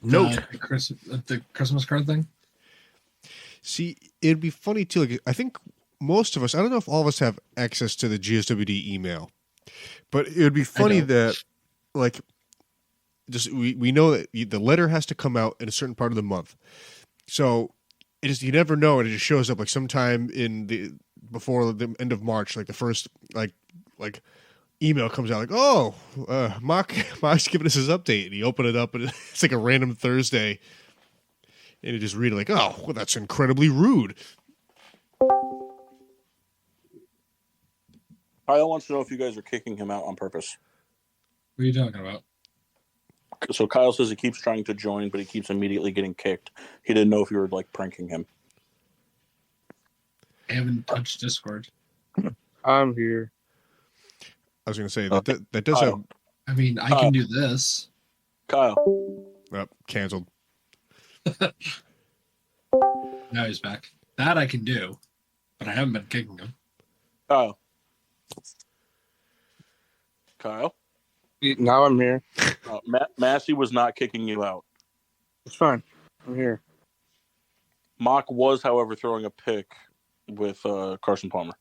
note. The Christmas card thing? See, it'd be funny too. Like, I think most of us, I don't know if all of us have access to the GSWD email, but it would be funny that, like, just we know that the letter has to come out in a certain part of the month. So it is, you never know, and it just shows up like sometime before the end of March, like the first like email comes out like, oh, Mock's giving us his update, and you open it up and it's like a random Thursday, and you just read it like, oh, well, that's incredibly rude. Kyle wants to know if you guys are kicking him out on purpose. What are you talking about? So Kyle says he keeps trying to join, but he keeps immediately getting kicked. He didn't know if you were like pranking him. I haven't touched Discord. I'm here. I was going to say that does have. I mean, I can do this. Kyle. Canceled. Now he's back. That I can do, but I haven't been kicking him. Kyle. Now I'm here. Massey was not kicking you out. It's fine. I'm here. Mock was, however, throwing a pick with Carson Palmer.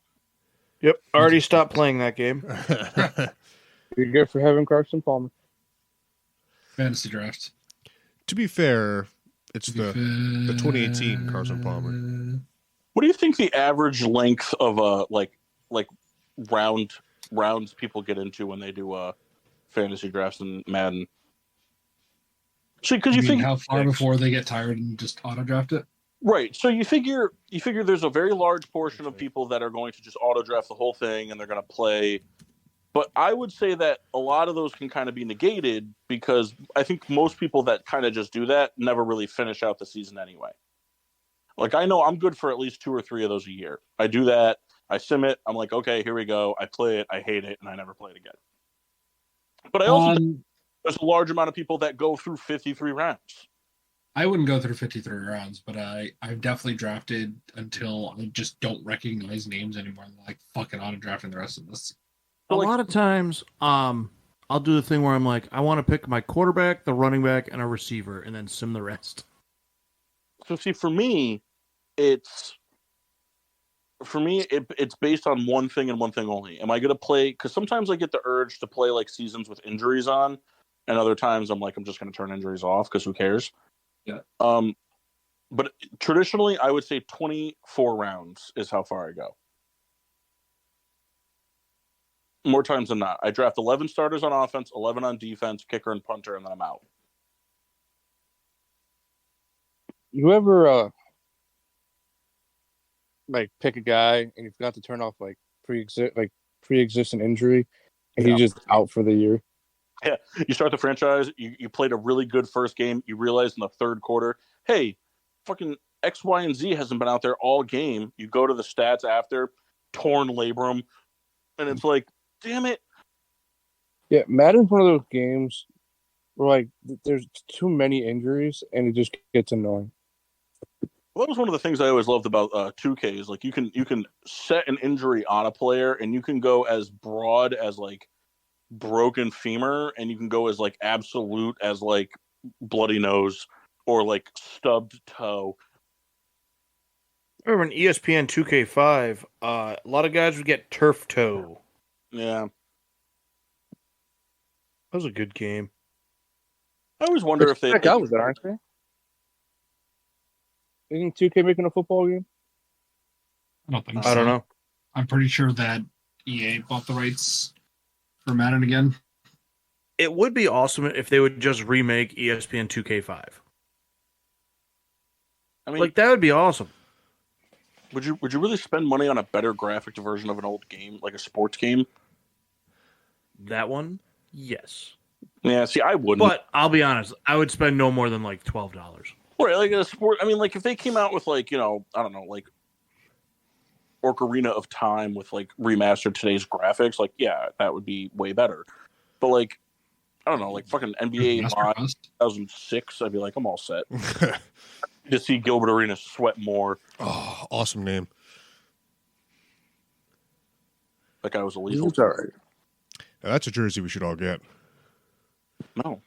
Yep, already stopped playing that game. You're good for having Carson Palmer. Fantasy draft. To be fair, it's the 2018 Carson Palmer. What do you think the average length of like rounds people get into when they do fantasy drafts in Madden? Because you think how far before they get tired and just auto draft it? Right. So you figure there's a very large portion of people that are going to just auto draft the whole thing and they're going to play. But I would say that a lot of those can kind of be negated because I think most people that kind of just do that never really finish out the season anyway. Like, I know I'm good for at least 2 or 3 of those a year. I do that. I sim it. I'm like, okay, here we go. I play it. I hate it. And I never play it again. But I also think there's a large amount of people that go through 53 rounds. I wouldn't go through 53 rounds, but I've definitely drafted until I just don't recognize names anymore. I'm like, fucking auto drafting the rest of this. A lot of times, I'll do the thing where I'm like, I want to pick my quarterback, the running back, and a receiver, and then sim the rest. So see, for me, it's based on one thing and one thing only. Am I going to play? Because sometimes I get the urge to play like seasons with injuries on, and other times I'm like, I'm just going to turn injuries off because who cares? Yeah. But traditionally, I would say 24 rounds is how far I go. More times than not. I draft 11 starters on offense, 11 on defense, kicker and punter, and then I'm out. You ever like pick a guy and you forgot to turn off like pre-existing injury and he's just out for the year? Yeah, you start the franchise, you played a really good first game, you realize in the third quarter, hey, fucking X, Y, and Z hasn't been out there all game. You go to the stats after, torn labrum, and it's like, damn it. Yeah, Madden's one of those games where like there's too many injuries and it just gets annoying. Well, that was one of the things I always loved about 2K is like you can set an injury on a player and you can go as broad as like broken femur and you can go as like absolute as like bloody nose or like stubbed toe. Remember in ESPN 2K5, a lot of guys would get turf toe. Yeah. That was a good game. I always wonder if they Back out with it, aren't they? Isn't 2K making a football game? I don't think so. I don't know. I'm pretty sure that EA bought the rights for Madden again. It would be awesome if they would just remake ESPN 2K5. I mean, Like, that would be awesome. would you really spend money on a better graphic version of an old game, like a sports game? That one, yes. Yeah, see, I wouldn't. But I'll be honest, I would spend no more than like $12. Right, like a sport. I mean, like if they came out with like, I don't know, like Ocarina of Time with like remastered today's graphics, like yeah, that would be way better. But like, I don't know, like fucking NBA Live 2006, I'd be like, I'm all set. To see Gilbert Arenas sweat more. Oh, awesome name. That guy was a lethal. It's all right. Now, that's a jersey we should all get. No.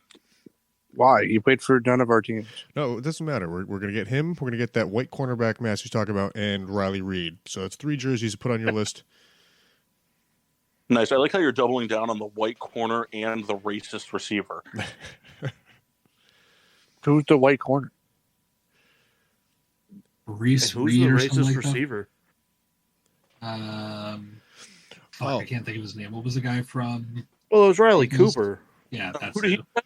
Why? You played for none of our teams. No, it doesn't matter. We're going to get him. We're going to get that white cornerback mask he's talking about, and Riley Reed. So it's 3 jerseys to put on your list. Nice. I like how you're doubling down on the white corner and the racist receiver. Who's the white corner? Reese Who's Reed the or something racist like receiver? that. Oh. I can't think of his name. What was the guy from? Well, it was Riley Who's- Cooper. Yeah, that's Who did it.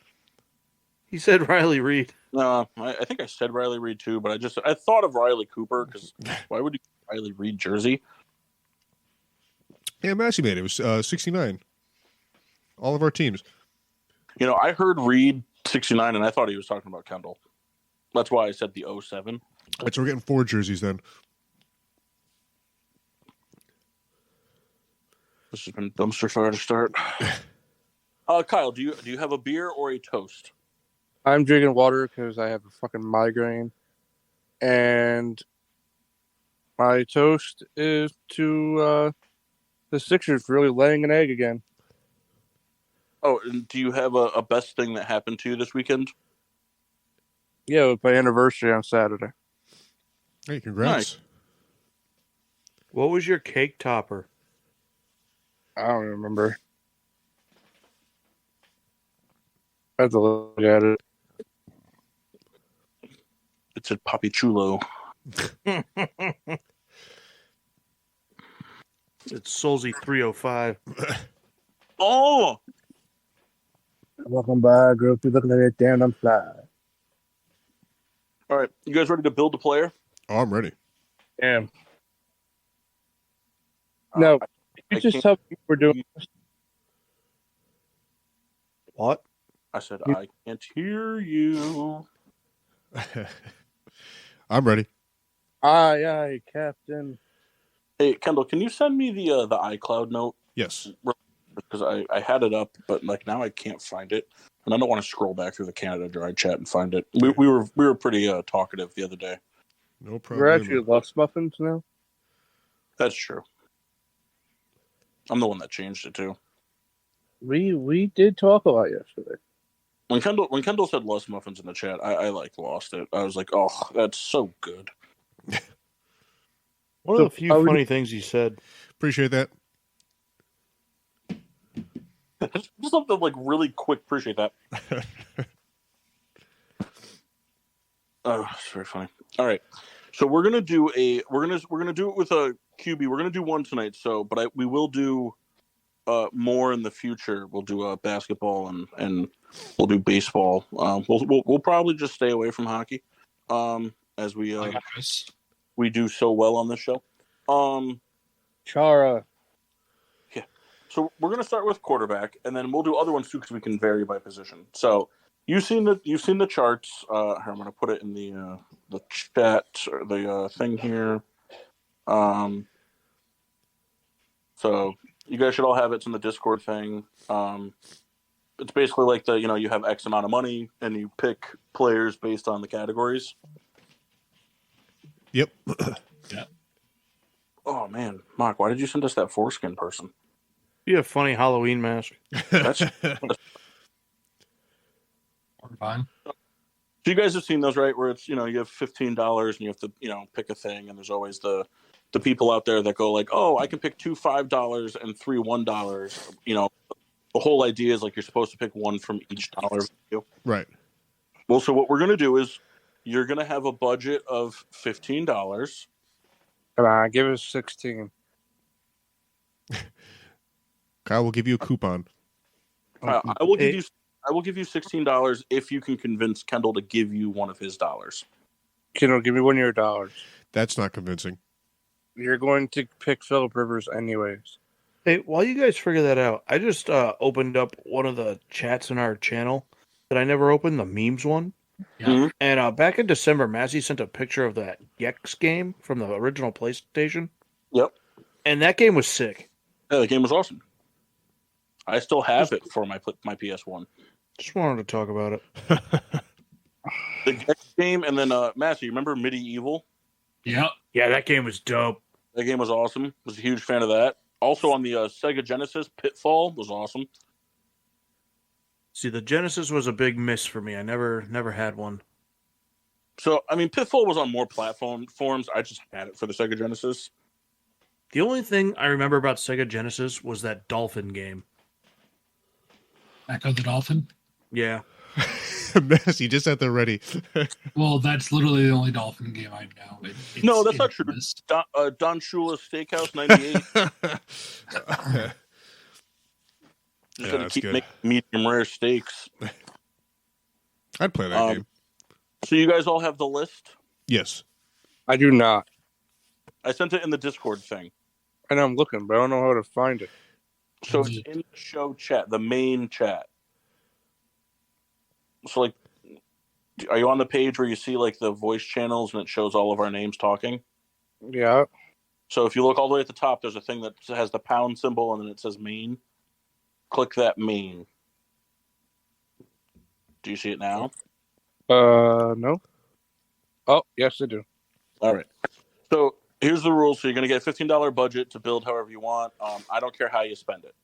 He said Riley Reed. No, I think I said Riley Reed too, but I thought of Riley Cooper because why would you get Riley Reed jersey? Yeah, Massey made it. It was 69. All of our teams. I heard Reed 69 and I thought he was talking about Kendall. That's why I said the 07. All right, so we're getting 4 jerseys then. This has been dumpster fire to start. Kyle, do you have a beer or a toast? I'm drinking water because I have a fucking migraine. And my toast is to the Sixers really laying an egg again. Oh, and do you have a best thing that happened to you this weekend? Yeah, it was my anniversary on Saturday. Hey, congrats. Nice. What was your cake topper? I don't remember. I have to look at it. It said Papi Chulo. It's Solzy 305. Oh! Welcome by, girl. If you looking at it, damn, I'm fly. All right, you guys ready to build a player? Oh, I'm ready. Damn. No, I you just can't- tell me we're doing. What? I said, I can't hear you. I'm ready. Aye, Captain. Hey, Kendall, can you send me the iCloud note? Yes. Because I had it up, but like now I can't find it, and I don't want to scroll back through the Canada Dry chat and find it. We were pretty talkative the other day. No problem. We're actually Lux Muffins now. That's true. I'm the one that changed it too. We did talk a lot yesterday. When Kendall said "Lust Muffins" in the chat, I like lost it. I was like, oh, that's so good. One of the few funny things he said. Appreciate that. Just something like really quick. Appreciate that. Oh, it's very funny. All right, so we're gonna do it with a QB. We're gonna do one tonight. So, but we will do more in the future. We'll do basketball and we'll do baseball. We'll probably just stay away from hockey, as we do so well on this show. Chara. So we're gonna start with quarterback, and then we'll do other ones too because we can vary by position. So you've seen the charts. Here, I'm gonna put it in the chat or the thing here. So you guys should all have it. It's in the Discord thing. It's basically like you have X amount of money and you pick players based on the categories. Yep. Yeah. Oh man, Mark, why did you send us that foreskin person? You have a funny Halloween mask. That's Fine. So you guys have seen those, right? Where it's, you have $15 and you have to, pick a thing, and there's always the people out there that go like, oh, I can pick two $5 and three $1. The whole idea is like you're supposed to pick one from each dollar value. Right. Well, so what we're gonna do is you're gonna have a budget of $15. Come on, give us 16. Kyle will give you a coupon. I will give you $16 if you can convince Kendall to give you one of his dollars. Kendall, give me one of your dollars. That's not convincing. You're going to pick Philip Rivers anyways. Hey, while you guys figure that out, I just opened up one of the chats in our channel that I never opened, the memes one. Yeah. Mm-hmm. And back in December, Massey sent a picture of that Gex game from the original PlayStation. Yep. And that game was sick. Yeah, the game was awesome. I still have it for my PS1. Just wanted to talk about it. The Gex game, and then Massey, you remember Medieval? Yep. Yeah, that game was dope. That game was awesome. Was a huge fan of that. Also on the Sega Genesis, Pitfall was awesome. See, the Genesis was a big miss for me. I never had one. So, I mean, Pitfall was on more platforms. I just had it for the Sega Genesis. The only thing I remember about Sega Genesis was that Dolphin game. Echo the Dolphin. Yeah. Mess, you just had that ready. Well, that's literally the only Dolphin game I know. No, that's not true. infamous. Don Shula's Steakhouse 98. Just gotta that's keep good. making medium rare steaks. I'd play that game. So you guys all have the list? Yes. I do not. I sent it in the Discord thing. I know I'm looking, but I don't know how to find it. So it's in the show chat, the main chat. So, like, are you on the page where you see, like, the voice channels and it shows all of our names talking? Yeah. So if you look all the way at the top, there's a thing that has the pound symbol and then it says main. Click that main. Do you see it now? No. Oh, yes, I do. All right. So here's the rules. So you're going to get a $15 budget to build however you want. I don't care how you spend it.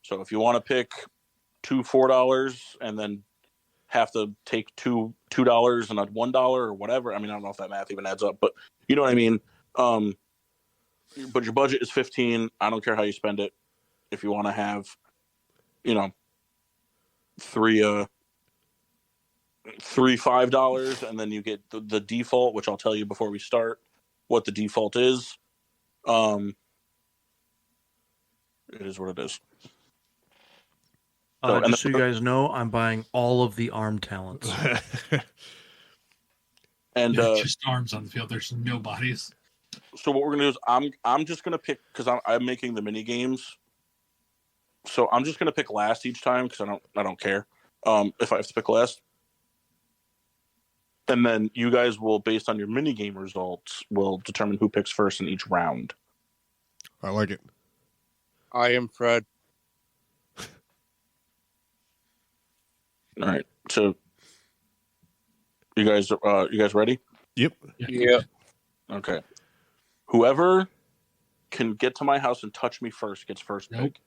So if you want to pick two $4 and then have to take $2 and a $1 or whatever. I mean, I don't know if that math even adds up, but you know what I mean? But your budget is $15. I don't care how you spend it. If you want to have, three $5 and then you get the default, which I'll tell you before we start what the default is. It is what it is. Just so you guys know, I'm buying all of the arm talents. And just arms on the field. There's no bodies. So what we're gonna do is I'm just gonna pick because I'm making the mini games. So I'm just gonna pick last each time because I don't care if I have to pick last. And then you guys will, based on your mini game results, will determine who picks first in each round. I like it. I am Fred. All right. So you guys ready? Yep. Yeah. Okay. Whoever can get to my house and touch me first gets first pick.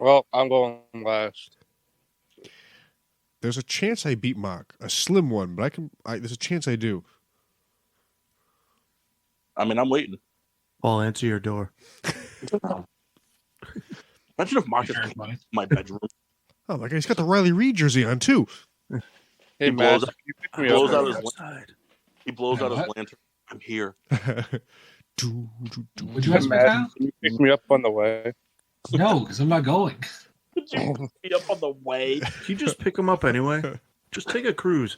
Well, I'm going last. There's a chance I beat Mock, a slim one, but there's a chance I do. I mean, I'm waiting. I'll answer your door. Imagine if Mock is in my bedroom. Oh, my God, he's got the Riley Reid jersey on, too. Hey, He Matt, blows- you pick me blows up. out his He blows out his What? lantern. I'm here. Would you ask me, Matt, Kyle? can you pick me up on the way? No, because I'm not going. Could you pick me up on the way? Can you just pick them up anyway? Just take a cruise.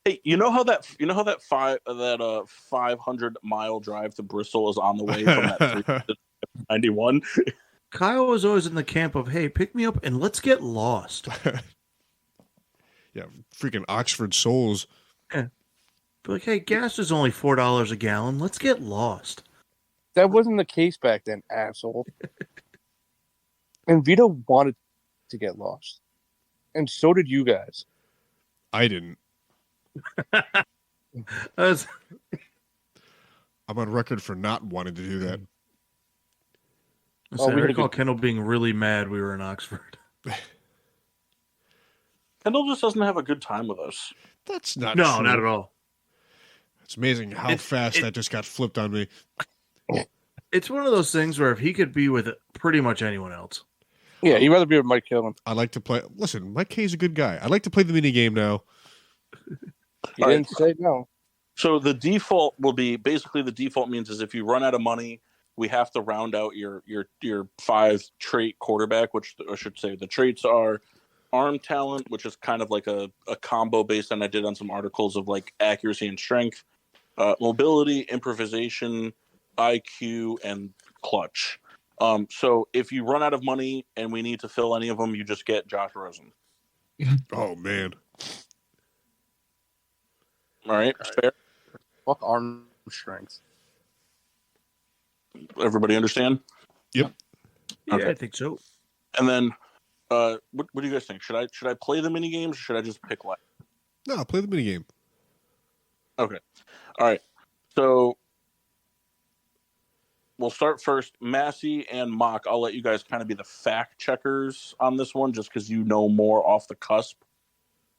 Hey, you know how that 500-mile drive to Bristol is on the way from that 91? Kyle was always in the camp of, hey, pick me up and let's get lost. Yeah, freaking Oxford Souls. Be like, hey, gas is only $4 a gallon. Let's get lost. That wasn't the case back then, asshole. And Vito wanted to get lost. And so did you guys. I didn't. That's- I'm on record for not wanting to do that. I we had a recall good- Kendall being really mad we were in Oxford. Kendall just doesn't have a good time with us. That's not No, true. not at all. It's amazing how fast it- that just got flipped on me. It's one of those things where if he could be with pretty much anyone else. Yeah, you'd rather be with Mike Killen. I like to play. Listen, Mike K is a good guy. I like to play the mini game now. You All didn't say no. So the default will be basically the default means is if you run out of money, we have to round out your 5 trait quarterback, which I should say the traits are arm talent, which is kind of like a combo based on I did on some articles of like accuracy and strength, mobility, improvisation, IQ, and clutch. So if you run out of money and we need to fill any of them, you just get Josh Rosen. Oh man, All right, fair. Fuck arm strength. Everybody understand? Yeah, Okay. I think so. And then, what do you guys think? Should I play the mini games or should I just pick one? no, play the mini game. Okay. All right. So we'll start first. Massey and Mock, I'll let you guys kind of be the fact checkers on this one just because you know more off the cusp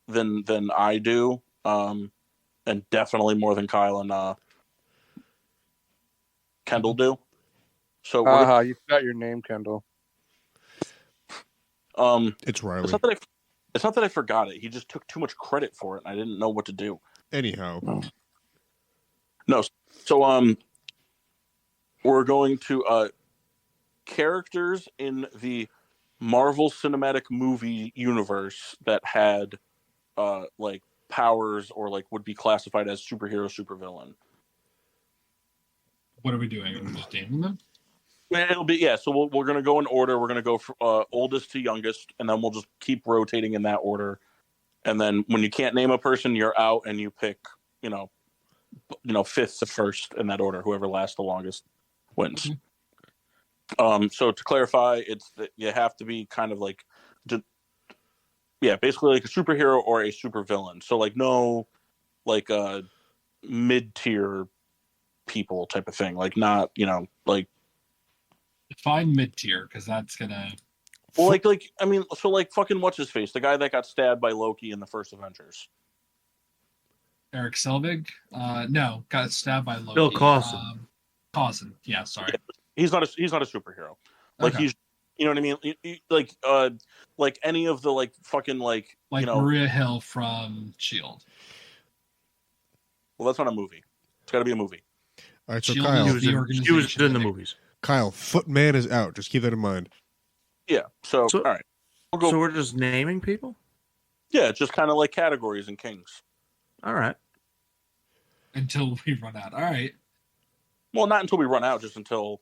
than I do. And definitely more than Kyle and Kendall do. So we're You forgot your name, Kendall. It's Riley. it's not that I forgot it. He just took too much credit for it and I didn't know what to do. Anyhow, No. So we're going to characters in the Marvel Cinematic Movie universe that had like powers or like would be classified as superhero, supervillain. What are we doing? Are we just naming them? It'll be So we're gonna go in order. We're gonna go from oldest to youngest, and then we'll just keep rotating in that order. And then when you can't name a person, you're out, and you pick fifth to first in that order. Whoever lasts the longest wins. So to clarify, it's that you have to be kind of like, basically like a superhero or a supervillain. So like no, like mid-tier people type of thing. Like not like. Define mid-tier, because that's gonna. Well, like I mean, so like fucking what's his face, the guy that got stabbed by Loki in the first Avengers. Eric Selvig? No, got stabbed by Loki. Bill Coulson. Coulson, yeah, sorry. He's not a superhero. Like Okay. he's, you know what I mean? Like any of the like fucking like Maria Hill from Shield. Well, that's not a movie. It's got to be a movie. all right. So Shield Kyle, is the He was organization in the that- movies. Kyle, Footman is out. Just keep that in mind. Yeah. So So- all right, we'll go. So we're just naming people? Yeah, it's just kind of like categories and kings. All right. Until we run out. All right. Well, not until we run out, just until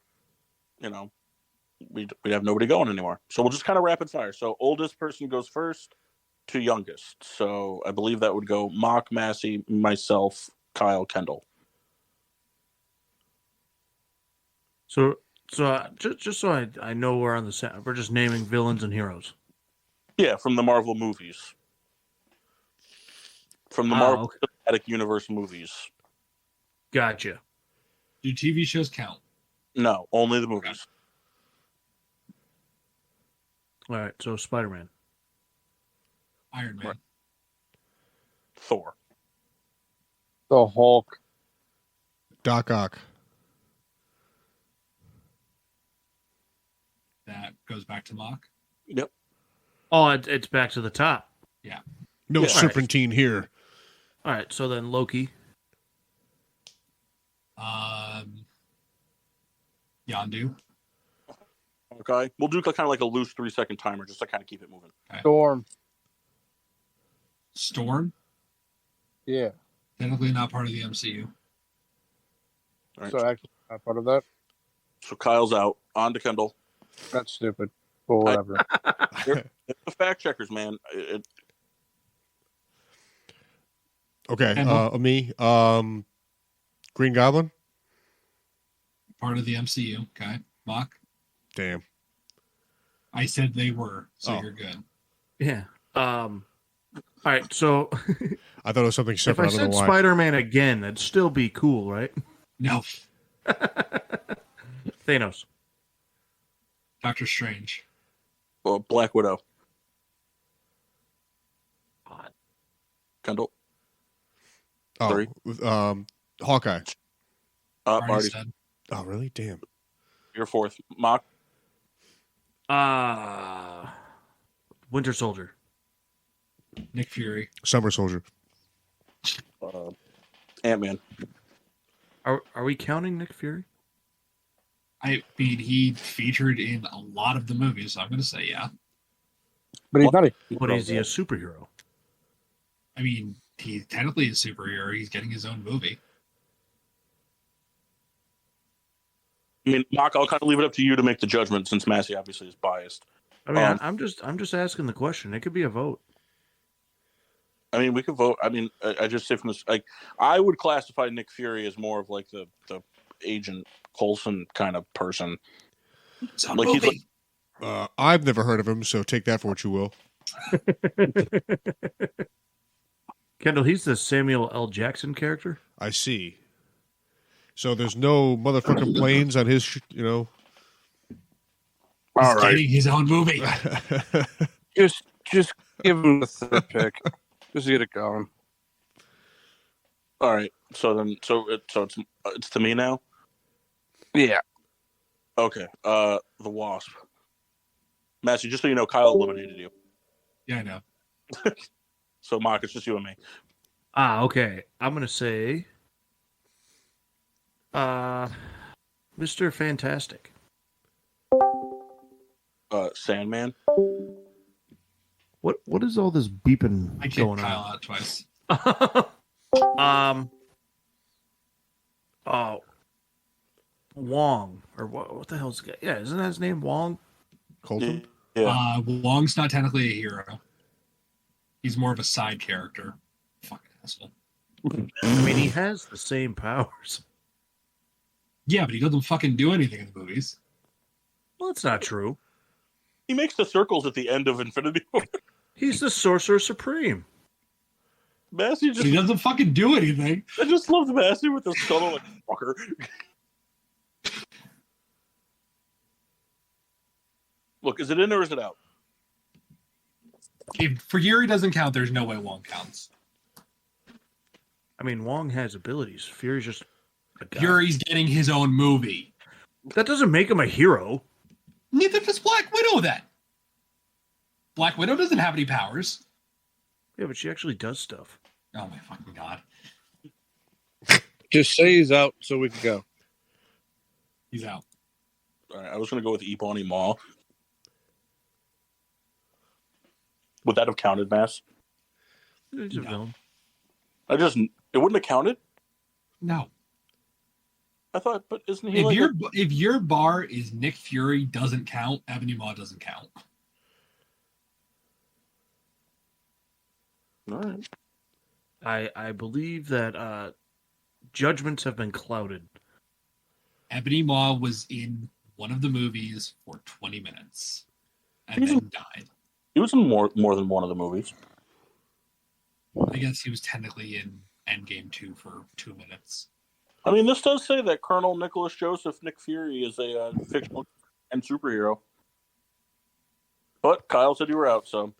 we have nobody going anymore. So we'll just kind of rapid fire. So oldest person goes first to youngest. So I believe that would go Mock, Massey, myself, Kyle, Kendall. So just so I know we're on the set, we're just naming villains and heroes. Yeah, from the Marvel movies. From the Ah, Marvel okay. Cinematic Universe movies. Gotcha. Do TV shows count? No, only the movies. All right. So Spider-Man. Iron Man. Right. Thor. The Hulk. Doc Ock. That goes back to Mock. Yep. Oh, it's back to the top. No Yeah. serpentine here. All right. So then Loki. Yondu. Okay. We'll do kind of like a loose 3-second timer just to kind of keep it moving. Storm. Storm. Yeah. Technically not part of the MCU. All right. So actually not part of that. So Kyle's out. On to Kendall. That's stupid. But whatever. The fact checkers, man. Okay. Kendall? Me. Green Goblin. Part of the MCU. Okay. Mock. Damn. I said they were, so Oh. you're good. Yeah. All right. So I thought it was something if separate. I I don't said know why. Spider-Man again, that'd still be cool, right? No. Thanos. Doctor Strange. Well, Black Widow. God. Kendall. Oh, 3. Hawkeye. Already Already. said. Oh, really? Damn. You're 4th. Mock. Winter Soldier. Nick Fury. Summer Soldier. Ant-Man. Are we counting Nick Fury? I mean, he featured in a lot of the movies, so I'm going to say yeah. But he's not a But is he a superhero? I mean, he's technically a superhero. He's getting his own movie. I mean, Mock, I'll kind of leave it up to you to make the judgment since Massey obviously is biased. I mean, Um, I'm just asking the question. It could be a vote. I mean, we could vote. I mean, I just say from this, like, I would classify Nick Fury as more of like the Agent Coulson kind of person. His own Like, he's movie. I've never heard of him, so take that for what you will. Kendall, he's the Samuel L. Jackson character. I see. So there's no motherfucking planes on his, He's all right. getting his own movie. Just give him the third pick. Just get it going. All right. So it's to me now. Yeah. Okay. The Wasp. Massey, just so you know, Kyle eliminated you. Yeah, I know. So Mock, it's just you and me. Okay. I'm gonna say, Mr. Fantastic. Sandman. What is all this beeping I kicked going Kyle on? out twice. Wong or what the hell's yeah? Isn't that his name? Wong. Colton? Yeah. Wong's not technically a hero. He's more of a side character. Fucking asshole. I mean, he has the same powers. Yeah, but he doesn't fucking do anything in the movies. Well, that's not true. He makes the circles at the end of Infinity War. He's the Sorcerer Supreme. Massey He just doesn't fucking do anything. I just love Massey with the subtle like fucker. Look, is it in or is it out? If Fury doesn't count, there's no way Wong counts. I mean, Wong has abilities. Fury's just a guy. Fury's getting his own movie. That doesn't make him a hero. Neither does Black Widow then. Black Widow doesn't have any powers. Yeah, but she actually does stuff. Oh my fucking god. Just say he's out so we can go. He's out. All right, I was going to go with Ebony Maw. Would that have counted, Mass? He's a No. villain. It wouldn't have counted. No. I thought, but isn't he like? If your bar is Nick Fury doesn't count, Ebony Maw doesn't count. All right. I believe that judgments have been clouded. Ebony Maw was in one of the movies for 20 minutes and He's- then died. He was in more than one of the movies. I guess he was technically in Endgame 2 for 2 minutes. I mean, this does say that Colonel Nicholas Joseph Nick Fury is a fictional and superhero. But Kyle said you were out, so.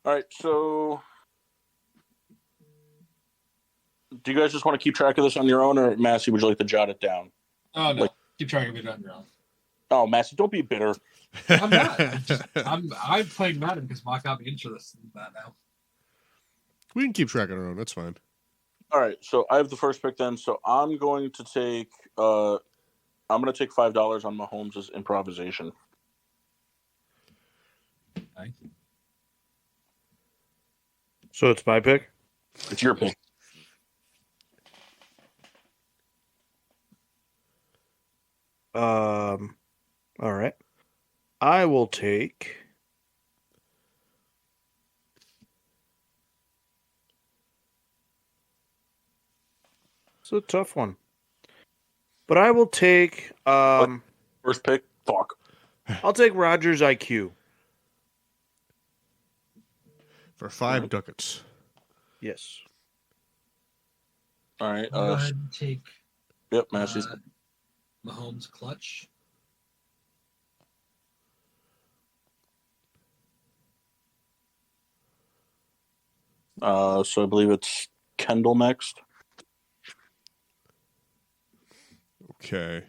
All right, so. Do you guys just want to keep track of this on your own, or Massey, would you like to jot it down? Oh, no. Like- Keep track of it on your own. Oh, Massey, don't be bitter. I'm not. I'm playing Madden because Mock got me interested in that now. We can keep track on our own. That's fine. All right, so I have the first pick then. So I'm going to take $5 on Mahomes' improvisation. Okay. So it's my pick? It's your pick. All right. I will take. It's a tough one. But I will take First pick, fuck. I'll take Roger's IQ. For 5 ducats. Yes. All right. Go ahead and take Yep, Massey's. Mahomes clutch. So I believe it's Kendall next. Okay.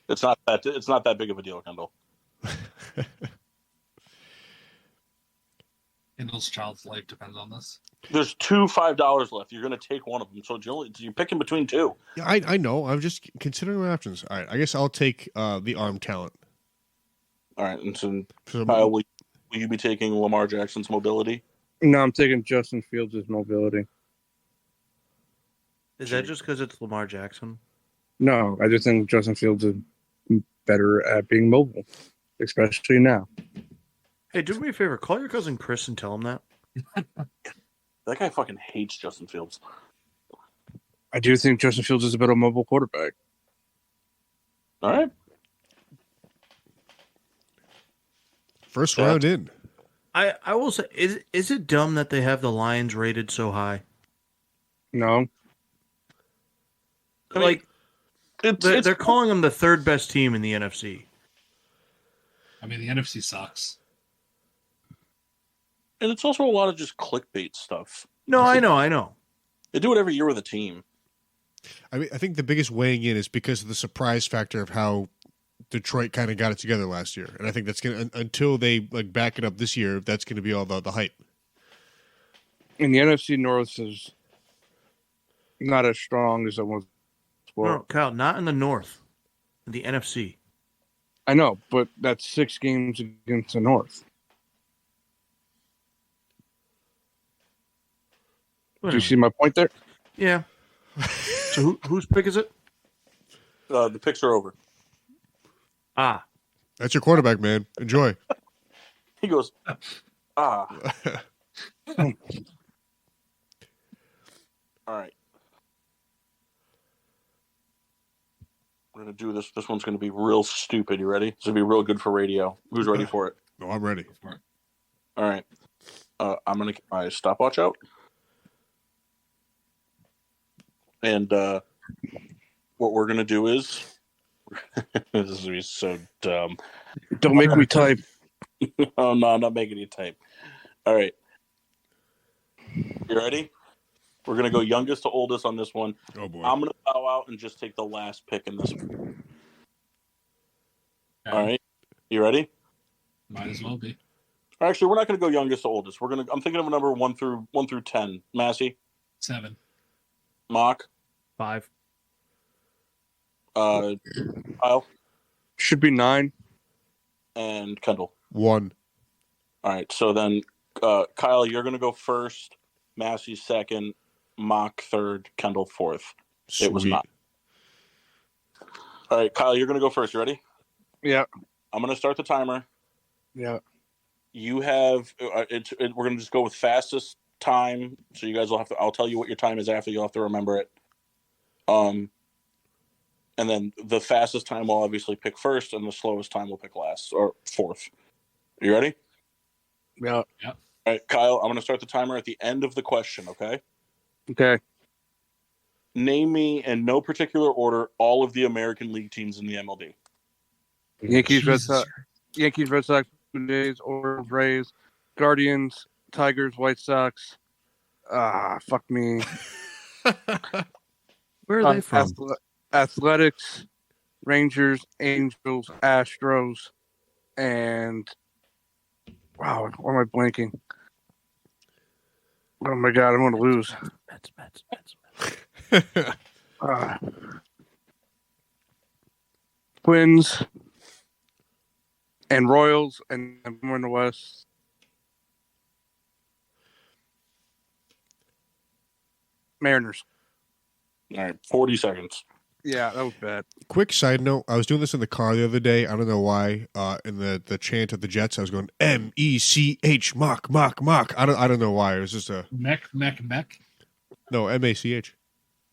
It's not that big of a deal, Kendall. Kendall's child's life depends on this. There's two $5 left. You're going to take one of them. So you're picking between two. Yeah, I know. I'm just considering my options. All right, I guess I'll take the arm talent. All right, and so So, Kyle, will you be taking Lamar Jackson's mobility? No, I'm taking Justin Fields' mobility. Is that just because it's Lamar Jackson? No, I just think Justin Fields is better at being mobile, especially now. Hey, do me a favor. Call your cousin Chris and tell him that. That guy fucking hates Justin Fields. I do think Justin Fields is a better mobile quarterback. All right. first round in. I will say, is it dumb that they have the Lions rated so high? No. I mean, Like, they're calling them the third best team in the NFC. I mean, the NFC sucks. And it's also a lot of just clickbait stuff. No, I know. They do it every year with a team. I mean, I think the biggest weighing in is because of the surprise factor of how Detroit kind of got it together last year, and I think that's gonna until they like back it up this year. That's gonna be all the hype. And the NFC North is not as strong as it was. No, Kyle, not in the North, in the NFC. I know, but that's 6 games against the North. Do you see my point there? Yeah. So whose pick is it? The picks are over. Ah, That's your quarterback, man. Enjoy. He goes, All right. We're going to do this. This one's going to be real stupid. You ready? This will be real good for radio. Who's ready for it? No, I'm ready. All right. I'm going to get my stopwatch out. And what we're going to do is... this is going to be so dumb. Don't make me type. Oh, no, I'm not making you type. All right. You ready? We're going to go youngest to oldest on this one. Oh boy. I'm going to bow out and just take the last pick in this one. Okay. All right. You ready? Might as well be. Actually, we're not going to go youngest to oldest. I'm thinking of a number 1 through 10. Massey, 7. Mock, 5. Kyle, Should be 9. and Kendall. 1. All right. So then, Kyle, you're going to go first. Massey second. Mock third. Kendall fourth. It was Sweet. not. All right, Kyle, you're going to go first. You ready? Yeah. I'm going to start the timer. Yeah. You have we're going to just go with fastest time. So you guys will have to. I'll tell you what your time is after. You'll have to remember it. And then the fastest time will obviously pick first, and the slowest time will pick last or fourth. Are you ready? Yeah. All right, Kyle. I'm going to start the timer at the end of the question. Okay. Okay. Name me in no particular order all of the American League teams in the MLB. Yankees, Red Jesus. Sox, Blue Jays, Orioles, Rays, Guardians, Tigers, White Sox. Fuck me. Where are they from? Athletics, Rangers, Angels, Astros, and wow, why am I blanking? Oh my god, I'm gonna lose. Mets. Twins and Royals, and more in the West. Mariners. All right, 40 seconds. Yeah, that was bad. Quick side note: I was doing this in the car the other day. I don't know why. In the chant of the Jets, I was going MECH mock. I don't know why. It was just a Mech. no MACH.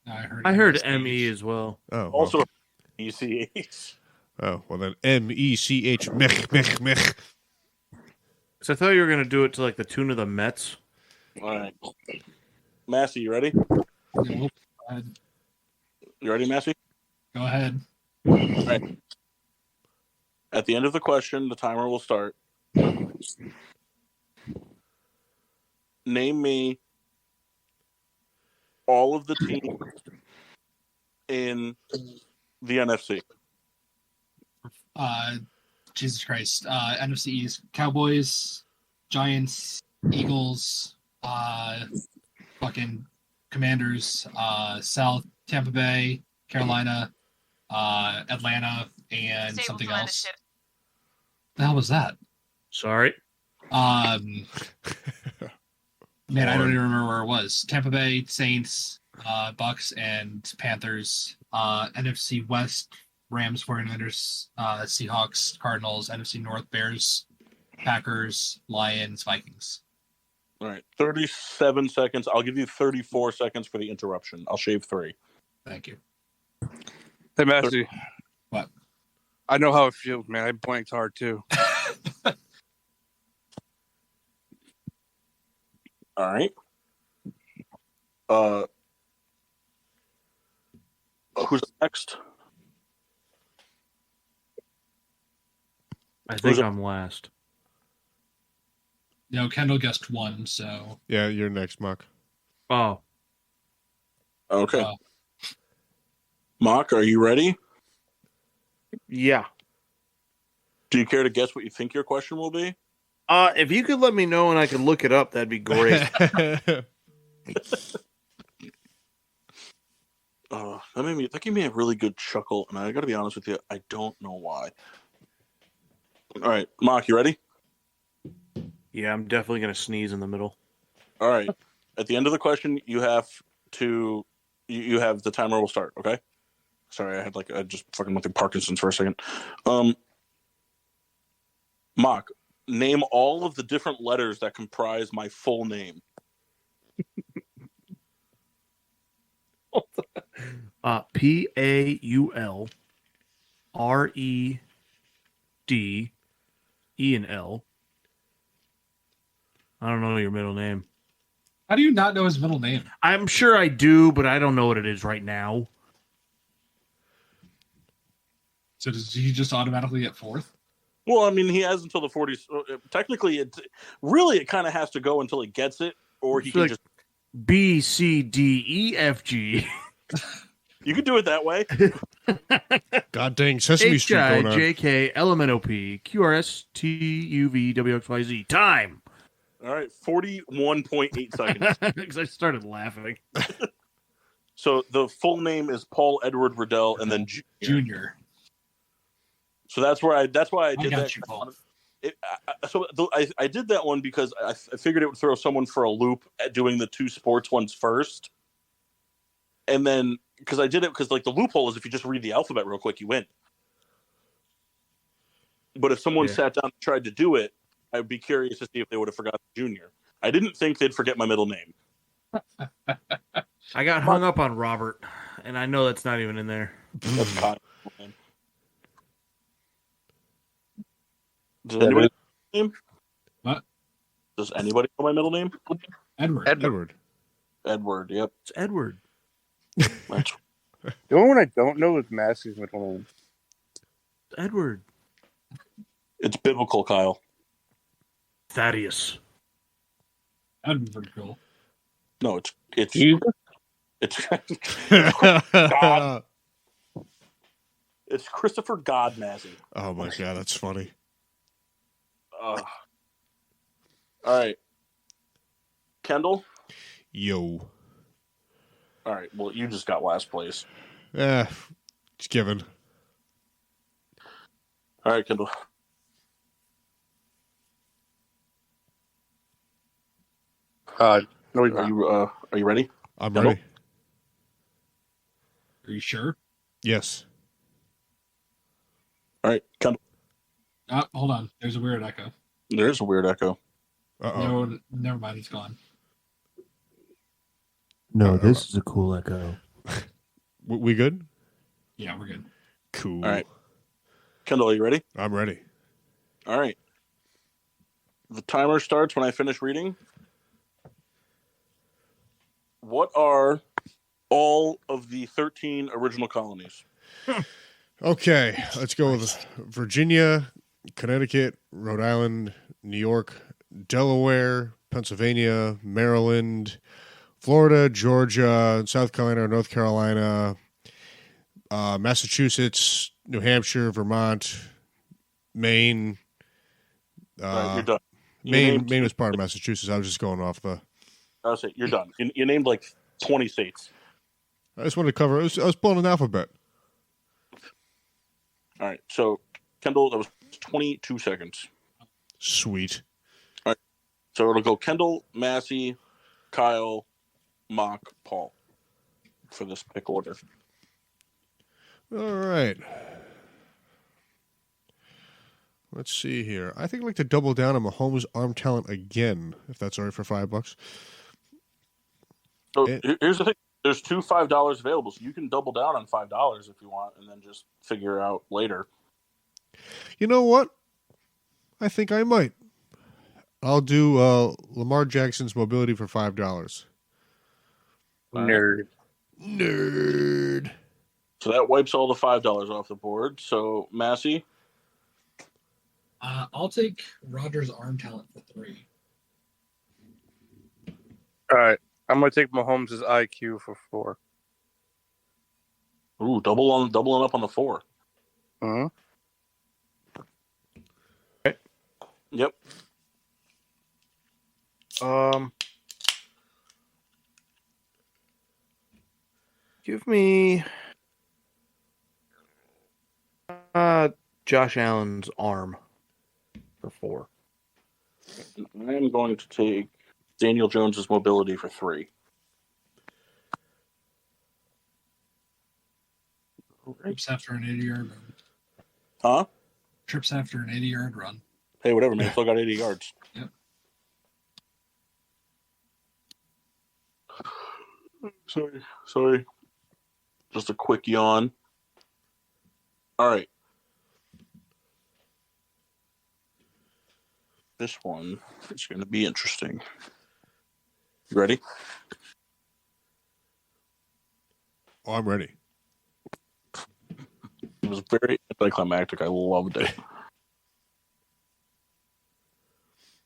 I I heard ME as well. Oh, well. Also, ECH. Oh, well then MECH mech. So I thought you were going to do it to like the tune of the Mets. All right. Massey, you ready? Nope. You ready, Massey? Go ahead. All right. At the end of the question, the timer will start. Name me all of the teams in the NFC. Jesus Christ. NFC East: Cowboys, Giants, Eagles, fucking Commanders, South, Tampa Bay, Carolina, Atlanta, and something else. The hell was that? Sorry. Man, I don't even remember where it was. Tampa Bay, Saints, Bucks, and Panthers. NFC West: Rams, 49ers, Seahawks, Cardinals. NFC North: Bears, Packers, Lions, Vikings. All right, 37 seconds. I'll give you 34 seconds for the interruption. I'll shave 3. Thank you. Hey, Massey. What? I know how it feels, man. I blanked hard too. All right. Who's next? I think I'm last. No, Kendall guessed 1, so Yeah, you're next, Mark. Oh, Okay. Mock, are you ready? Yeah. Do you care to guess what you think your question will be? If you could let me know and I could look it up, that'd be great. That gave me a really good chuckle, and I got to be honest with you, I don't know why. All right, Mock, you ready? Yeah, I'm definitely gonna sneeze in the middle. All right. At the end of the question, you have to. You have the timer will start. Okay. Sorry, I just fucking went through Parkinson's for a second. Mock, name all of the different letters that comprise my full name. PaulredEN. I don't know your middle name. how do you not know his middle name? I'm sure I do, but I don't know what it is right now. So does he just automatically get 4th? Well, I mean, he has until the 40s. Technically, it kind of has to go until he gets it, or he can just BCDEFG. You could do it that way. God dang, Sesame Street going on. HIJKLMNOP QRSTUVWXYZ. Time. All right, 41.8 seconds. Because I started laughing. So the full name is Paul Edward Riddell, and then Junior. So that's why I did I got that. you, Paul. I did that one because I figured it would throw someone for a loop at doing the 2 sports ones first, and then because I did it because like the loophole is if you just read the alphabet real quick, you win. But if someone sat down and tried to do it, I'd be curious to see if they would have forgotten Junior. I didn't think they'd forget my middle name. I got hung up on Robert, and I know that's not even in there. That's Kyle. Does anybody know my name? What? Does anybody know my middle name? Edward. Edward, yep. It's Edward. That's The only one I don't know is Massey's middle name. Edward. it's biblical, Kyle. Thaddeus. That'd be pretty cool. No, it's Jesus? it's it's Christopher Godmassey. Oh my god, that's funny. All right, Kendall. Yo. All right, well, you just got last place. It's given. All right, Kendall. No, he's Are not. you ready? I'm Kendall? ready. Are you sure? Yes. All right, Kendall. Hold on. There's a weird echo. There's a weird echo. Uh-oh. No, never mind. It's gone. No, this is a cool echo. We good? Yeah, we're good. Cool. All right, Kendall, are you ready? I'm ready. All right. The timer starts when I finish reading. What are all of the 13 original colonies? Okay, let's go with Virginia, Connecticut, Rhode Island, New York, Delaware, Pennsylvania, Maryland, Florida, Georgia, South Carolina, North Carolina, Massachusetts, New Hampshire, Vermont, Maine. All right, you're done. You named- Maine was part of Massachusetts. I was just going off the. I was saying you're done. You named like 20 states. I just wanted to cover. I was pulling an alphabet. All right, so Kendall, that was 22 seconds. Sweet. All right, so it'll go Kendall, Massey, Kyle, Mock, Paul for this pick order. All right. Let's see here. I think I'd like to double down on Mahomes' arm talent again, if that's all right for $5. So here's the thing. There's two $5 available, so you can double down on $5 if you want, and then just figure out later. You know what? I think I might. I'll do Lamar Jackson's mobility for $5. Nerd. Nerd. So that wipes all the $5 off the board. So Massey, I'll take Rogers' arm talent for 3. All right. I'm going to take Mahomes' IQ for 4. ooh, doubling up on the 4. Mm-hmm. Yep. Give me Josh Allen's arm for 4. I am going to take Daniel Jones's mobility for 3. Trips after an 80-yard run. Huh? Trips after an 80-yard run. Hey, whatever, man. Still got 80 yards. Yep. Sorry. Just a quick yawn. All right. This one is going to be interesting. You ready? Oh, I'm ready. It was very anticlimactic. I loved it.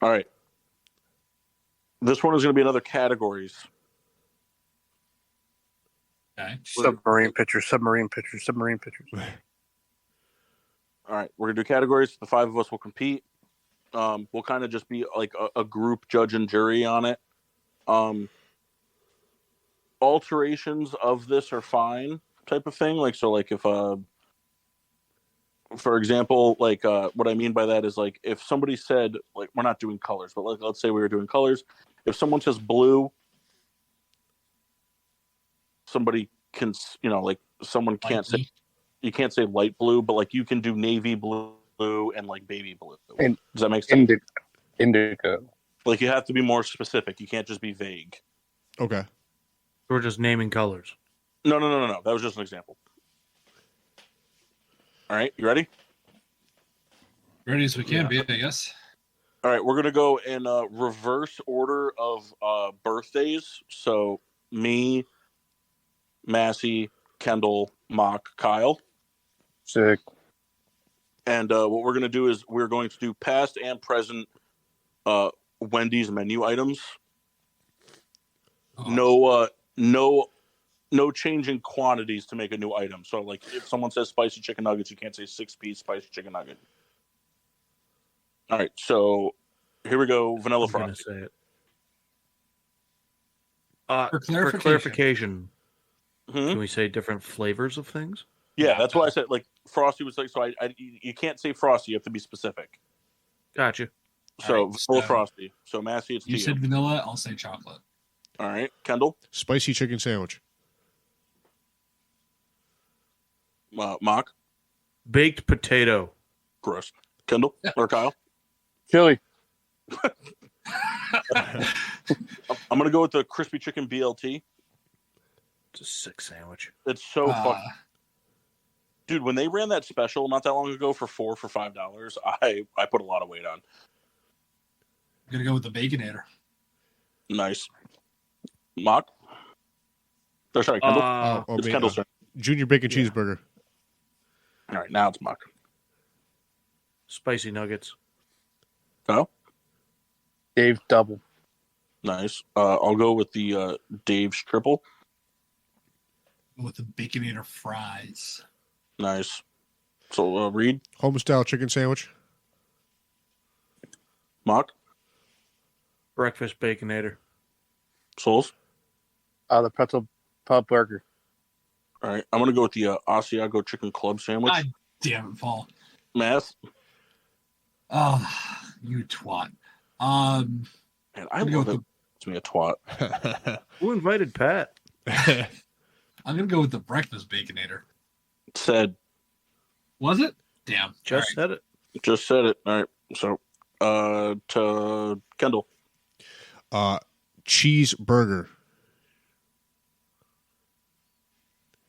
All right. This one is going to be another categories. Okay. Submarine pictures. All right. We're going to do categories. The 5 of us will compete. We'll kind of just be like a group judge and jury on it. Alterations of this are fine type of thing. Like, so like if, for example, like what I mean by that is like if somebody said, like, we're not doing colors, but like, let's say we were doing colors. If someone says blue, somebody can, like someone can't say, you can't say light blue, but like you can do navy blue and like baby blue. And does that make sense? Indigo. Like you have to be more specific. You can't just be vague. Okay. We're just naming colors. No. That was just an example. All right, you ready? Ready as we can be, I guess. All right, we're gonna go in reverse order of birthdays. So me, Massey, Kendall, Mock, Kyle. Sick. And what we're going to do is we're going to do past and present Wendy's menu items. Oh. No change in quantities to make a new item. So, like, if someone says spicy chicken nuggets, you can't say 6-piece spicy chicken nugget. All right, so here we go. Vanilla I'm gonna Frosty. say it. For For clarification, Hmm? can we say different flavors of things? Yeah, that's why I said, like, Frosty was like, so you can't say Frosty, you have to be specific. Gotcha. So, All right, Vanilla so- Frosty. So, Massey, it's to You you. said vanilla, I'll say chocolate. All right, Kendall, Spicy chicken sandwich. Mock, Baked potato. gross. Kendall, or Kyle. Chili. I'm going to go with the crispy chicken BLT. It's a sick sandwich. It's so fucking... Dude, when they ran that special not that long ago for $5, I put a lot of weight on. I'm going to go with the Baconator. Nice. Mock? Oh, sorry, Kendall. It's me, Kendall's turn. Junior bacon cheeseburger. All right, now it's Mock. spicy nuggets. Kyle? Dave's double. Nice. I'll go with the Dave's triple. With the Baconator fries. Nice. So, Reed? Home-style chicken sandwich. Mock? Breakfast Baconator. Souls? The pretzel pub burger. All right. I'm going to go with the Asiago chicken club sandwich. God damn it, Paul. Math? Oh, you twat. Man, I I'm gonna love go it. with It's me a twat. Who invited Pat? I'm gonna go with the breakfast Baconator. Said. Was it? Damn. Just said it. Just said it. All right. So, to Kendall. Cheeseburger.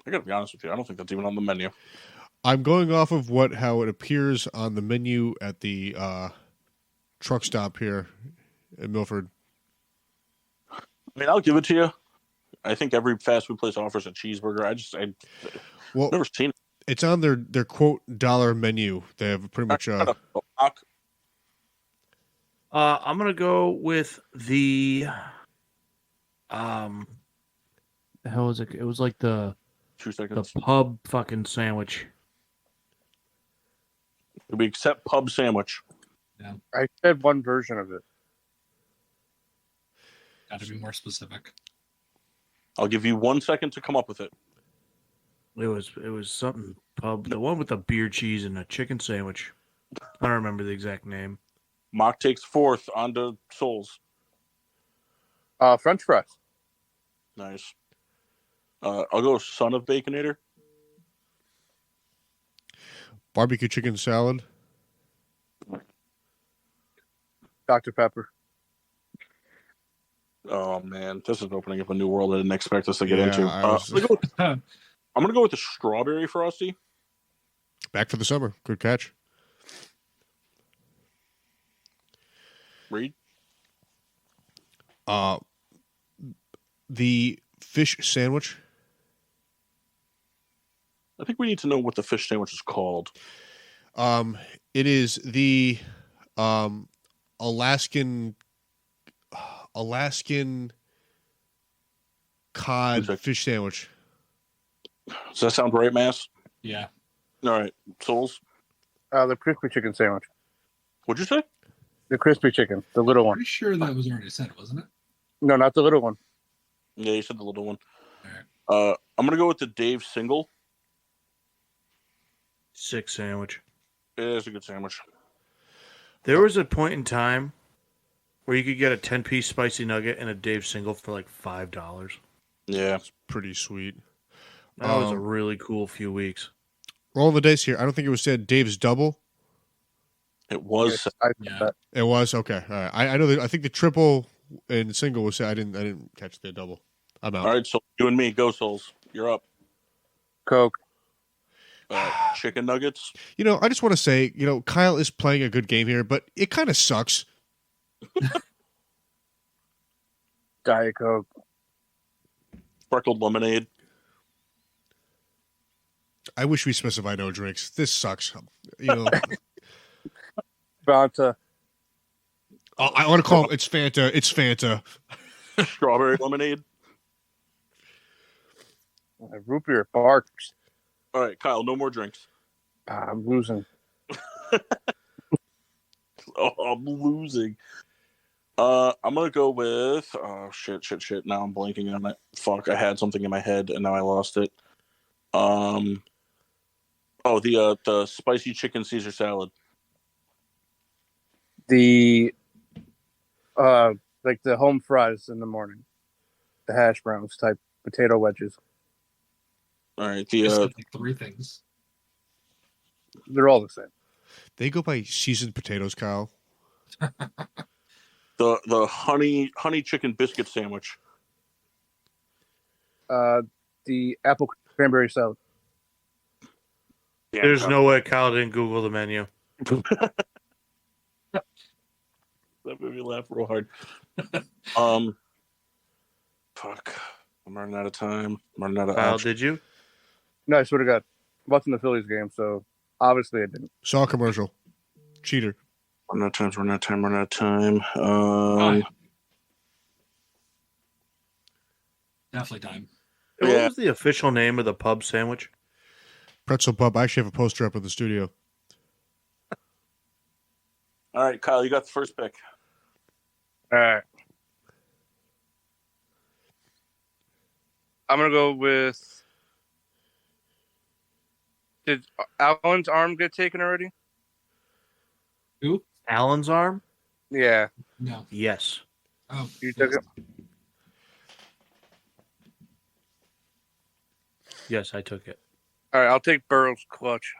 I got to be honest with you. I don't think that's even on the menu. I'm going off of how it appears on the menu at the truck stop here in Milford. I mean, I'll give it to you. I think every fast food place offers a cheeseburger. I've never seen it. It's on their quote dollar menu. They have pretty much. I'm gonna go with the the hell was it? It was like the 2 seconds. pub fucking sandwich. We accept pub sandwich. I said one version of it. Got to be more specific. I'll give you 1 second to come up with it. It was something pub. The one with the beer cheese and a chicken sandwich. I don't remember the exact name. Mock takes fourth on to Souls. French fries. Nice. I'll go Son of Baconator. Barbecue chicken salad. Dr. Pepper. Oh man, this is opening up a new world I didn't expect us to get Yeah, into. I'm gonna go with the strawberry frosty. Back for the summer. Good catch. Reed. The fish sandwich. I think we need to know what the fish sandwich is called. It is the Alaskan cod fish sandwich. Does that sound right, Mass? Yeah. All right, Souls. The crispy chicken sandwich. What'd you say? The crispy chicken, the little one. Pretty sure that was already said, wasn't it? No, not the little one. Yeah, you said the little one. All right. I'm gonna go with the Dave single. Sick sandwich. It is a good sandwich. There was a point in time where you could get a 10-piece spicy nugget and a Dave single for like $5. Yeah. Pretty sweet. That was a really cool few weeks. Rolling the dice here. I don't think it was said Dave's double. It was. Yes, I said Yeah. that. It was okay. All right. I know that. I think the triple and single was said. I didn't catch the double. I'm out. All right, so you and me, go Souls. You're up. Coke. Chicken nuggets. You know, I just want to say, Kyle is playing a good game here, but it kind of sucks. Diet Coke. Speckled lemonade. I wish we specified no drinks. This sucks. Fanta. I want to call it. It's Fanta. It's Fanta. Strawberry lemonade. Root beer. Barks. All right, Kyle, no more drinks. I'm losing. Oh, I'm losing. I'm gonna go with shit. Now I'm blanking on it. Fuck, I had something in my head and now I lost it. The spicy chicken Caesar salad. The like the home fries in the morning. The hash browns type potato wedges. All right, Just like three things. They're all the same. They go by seasoned potatoes, Kyle. the honey chicken biscuit sandwich. The apple cranberry salad. Yeah, There's no way Kyle didn't Google the menu. That made me laugh real hard. Fuck. I'm running out of time. I'm running out of Kyle, options. did you? No, I swear to God. I'm watching the Phillies game, so obviously I didn't. Saw a commercial. Cheater. Run out of time. Time. Definitely time. What Yeah. was the official name of the pub sandwich? Pretzel Pub. I actually have a poster up in the studio. All right, Kyle, you got the first pick. All right. I'm gonna go with. Did Alan's arm get taken already? Who? Alan's arm? Yeah, No. Yes. Oh, you took it. Yes, I took it. All right, I'll take Burrow's clutch.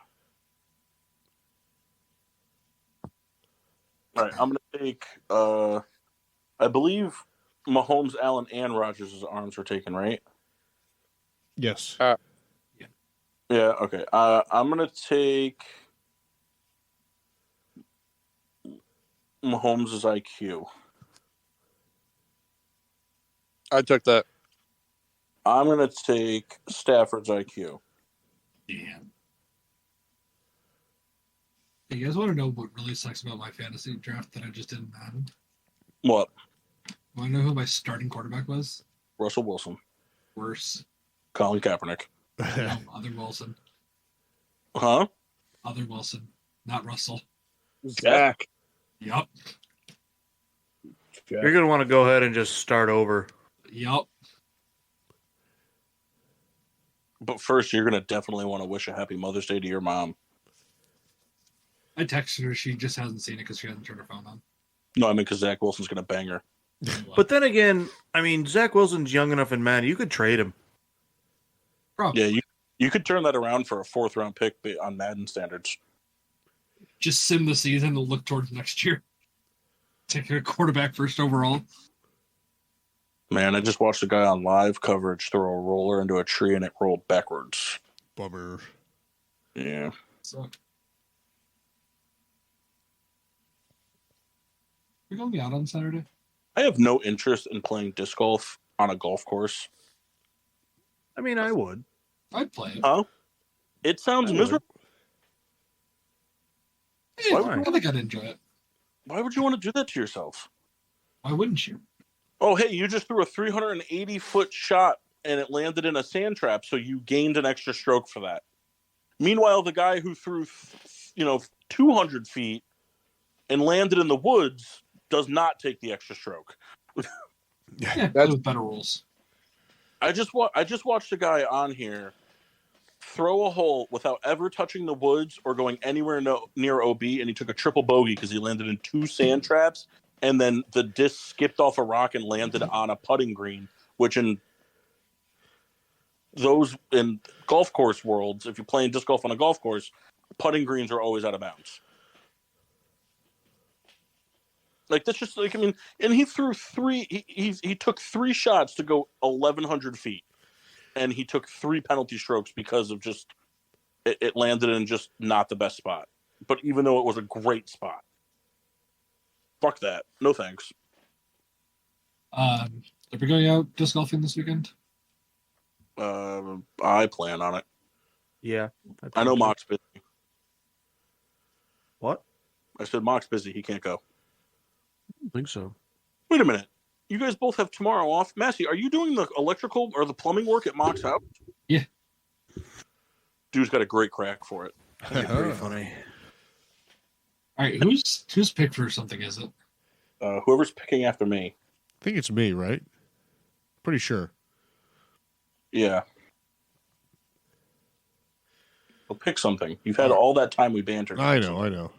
All right, I'm going to take, I believe Mahomes, Allen, and Rodgers' arms were taken, right? Yes. Yeah, okay. I'm going to take Mahomes' IQ. I took that. I'm going to take Stafford's IQ. damn. Hey, you guys want to know what really sucks about my fantasy draft that I just didn't Madden? What? Want to know who my starting quarterback was? Russell Wilson. Worse. Colin Kaepernick. No, other Wilson. Huh? Other Wilson. Not Russell. Zach. Yup. You're going to want to go ahead and just start over. Yup. But first, you're going to definitely want to wish a happy Mother's Day to your mom. I texted her. She just hasn't seen it because she hasn't turned her phone on. No, I mean, because Zach Wilson's going to bang her. But then again, I mean, Zach Wilson's young enough in Madden. You could trade him. Probably. Yeah, you could turn that around for a 4th-round pick on Madden standards. Just sim the season and look towards next year. Take a quarterback first overall. Man, I just watched a guy on live coverage throw a roller into a tree and it rolled backwards. Bummer. Yeah. So, we gonna be out on Saturday? I have no interest in playing disc golf on a golf course. I mean, I would. I'd play it. Huh? It sounds I would. miserable. Hey, Why I would think I'd enjoy it. Why would you want to do that to yourself? Why wouldn't you? Oh, hey, you just threw a 380-foot shot and it landed in a sand trap, so you gained an extra stroke for that. Meanwhile, the guy who threw, 200 feet and landed in the woods does not take the extra stroke. Yeah, that's with better rules. I just watched a guy on here throw a hole without ever touching the woods or going anywhere near OB, and he took a triple bogey because he landed in 2 sand traps, and then the disc skipped off a rock and landed on a putting green, which in golf course worlds, if you're playing disc golf on a golf course, putting greens are always out of bounds. Like, that's just like, I mean, and he threw he took 3 shots to go 1,100 feet, and he took 3 penalty strokes because of just it landed in just not the best spot. But even though it was a great spot, fuck that. No thanks. Are we going out disc golfing this weekend? I plan on it. Yeah. I know Mock's busy. What? I said Mock's busy. He can't go. I don't think so. Wait a minute. You guys both have tomorrow off. Massey, are you doing the electrical or the plumbing work at Mock's house? Yeah. Dude's got a great crack for it. That'd be pretty funny. All right, whose pick for something is it? Whoever's picking after me. I think it's me, right? Pretty sure. Yeah. Well, pick something. You've had all that time we bantered. I know.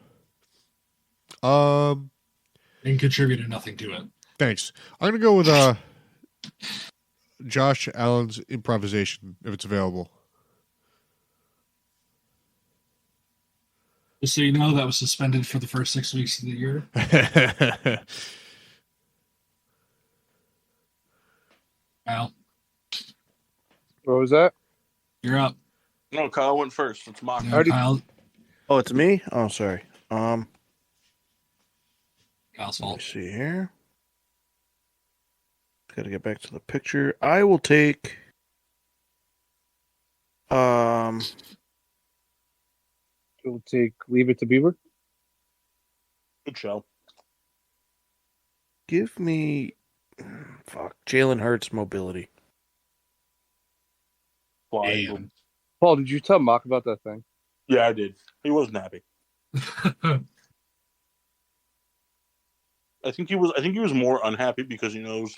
And contributed nothing to it. Thanks. I'm gonna go with Josh Allen's improvisation if it's available. Just so you know, that was suspended for the first 6 weeks of the year. Kyle, What was that? you're up. No, Kyle went first. It's Mock. No, Kyle, Oh, it's me? Oh, sorry. Kyle's Let fault. me see here. Got to get back to the picture. I will take. We'll take Leave It to Beaver. Good show. Give me, Jalen Hurts mobility. Fly. Damn. Paul, did you tell Mock about that thing? Yeah, I did. He wasn't happy. I think he was more unhappy because he knows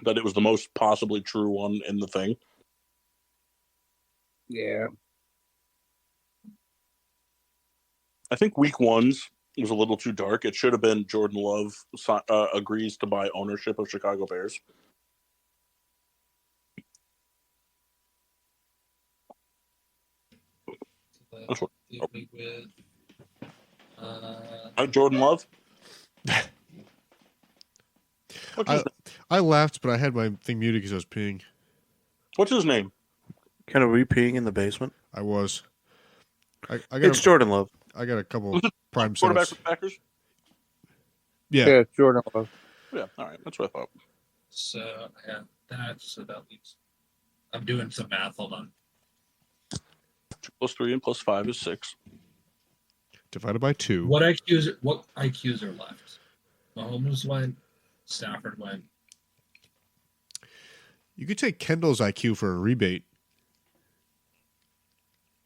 that it was the most possibly true one in the thing. Yeah. I think week one's was a little too dark. It should have been Jordan Love agrees to buy ownership of Chicago Bears. That's what- Jordan Love? I laughed, but I had my thing muted because I was peeing. What's his name? Kind of peeing in the basement. I was. I got. It's Jordan Love. I got a couple Was it prime quarterback sets. for the Packers? Yeah. Jordan Love. Yeah, all right. That's what I thought. So yeah, that leaves. I'm doing some math. Hold on. 2 + 3 and +5 is 6. Divided by 2. What IQs are left? Mahomes went. Stafford went. You could take Kendall's IQ for a rebate.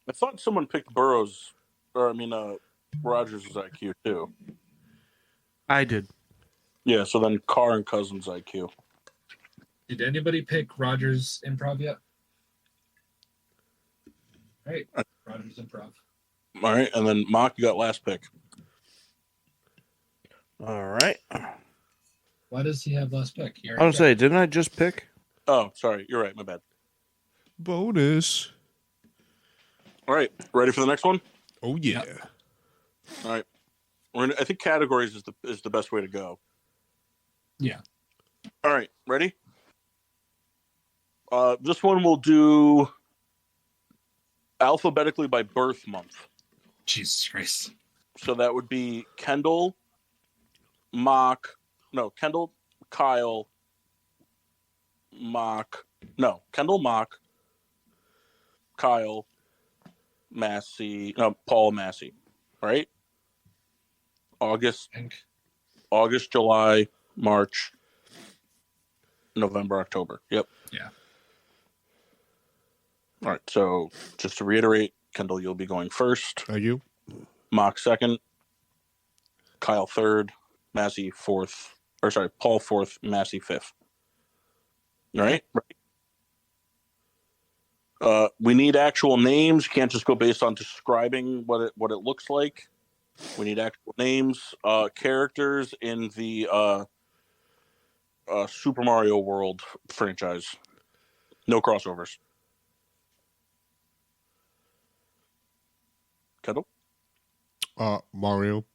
I thought someone picked Rogers' IQ too. I did. Yeah, so then Carr and Cousins' IQ. Did anybody pick Rogers improv yet? Right, Rogers improv. All right, and then Mock, you got last pick. All right. Why does he have last pick? I was say, didn't I just pick? Oh, sorry, you're right. My bad. Bonus. All right, ready for the next one? Oh yeah. All right, I think categories is the best way to go. Yeah. All right, ready? This one we'll do alphabetically by birth month. Jesus Christ. So that would be Kendall, Kyle, Kendall, Mock, Kyle, Paul Massey, right? August, July, March, November, October. Yep. Yeah. All right. So just to reiterate, Kendall, you'll be going first. Are you? Mock second. Kyle third. Massey fourth. Paul fourth. Massey fifth. All right. We need actual names. You can't just go based on describing what it looks like. We need actual names. Characters in the Super Mario World franchise. No crossovers. Kendall? Mario.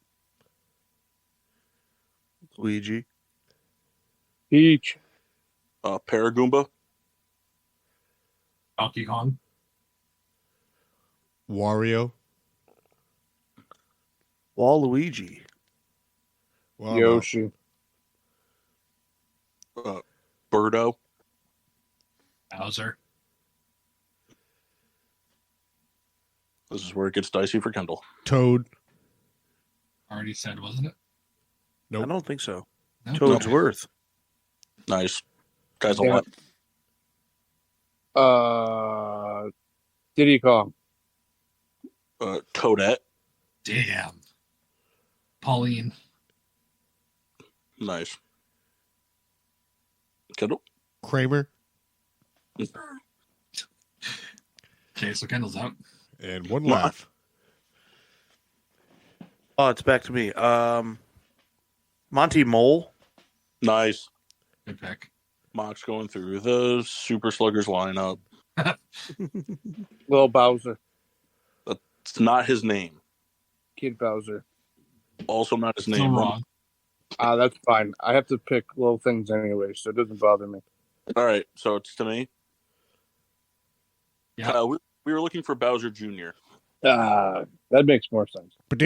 Luigi. Peach. Paragoomba? Donkey Kong. Wario. Waluigi. Wow. Yoshi. Birdo? Bowser. This is where it gets dicey for Kendall. Toad. Already said, wasn't it? Nope. I don't think so. No? Toadsworth. Nice. Guys, a Yeah. lot. Diddy Kong. Toadette. Damn. Pauline. Nice. Kendall? Kramer. Okay, so Kendall's out. And one What? laugh. Oh, it's back to me. Monty Mole. Nice. Good pick. Mock's going through the Super Sluggers lineup. Lil Bowser. It's not his name. Kid Bowser. Also not his Still name. wrong. That's fine. I have to pick little things anyway, so it doesn't bother me. All right, so it's to me. Yeah. We were looking for Bowser Jr. That makes more sense. Shut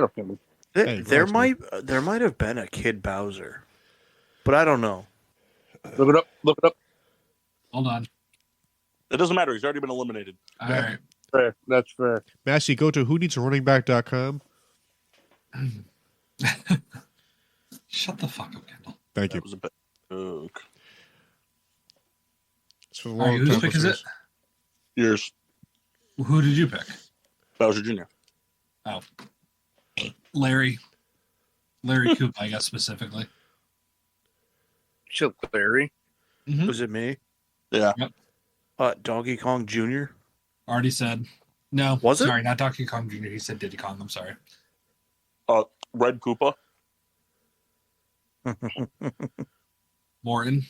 up, Kimmy. Hey, There relax, might have been a Kid Bowser, but I don't know. Look it up. Look it up. Hold on. It doesn't matter. He's already been eliminated. All right. Fair. That's fair. Massey, go to whoneedsarunning.com. Shut the fuck up, Kendall. Thank you. That was a bit. Joke. It's for the All right, long whose time pick is it? listeners. Yours. Who did you pick? Bowser Jr. Oh, Larry Koopa, I guess specifically. Shit, Larry. Was it me? Yeah. Donkey Kong Jr. Already said. No, Was it? sorry, not Donkey Kong Jr. He said Diddy Kong. I'm sorry. Red Koopa. Morton.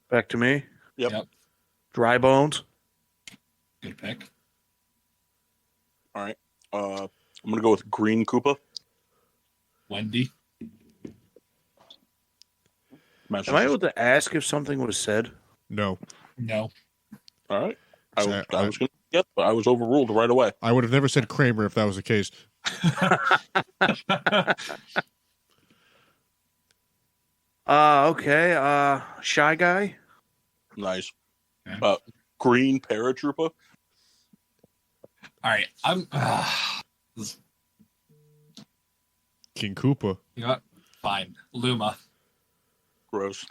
Back to me. Yep. Dry Bones. Good pick. All right. I'm gonna go with Green Koopa. Wendy. Am I able to ask if something was said? No. No. All right. I So, was gonna get, but I was overruled right away. I would have never said Kramer if that was the case. Okay. Shy Guy. Nice. Okay. Green Paratrooper. All right. I'm. King Koopa. You know what? Fine. Luma. Gross.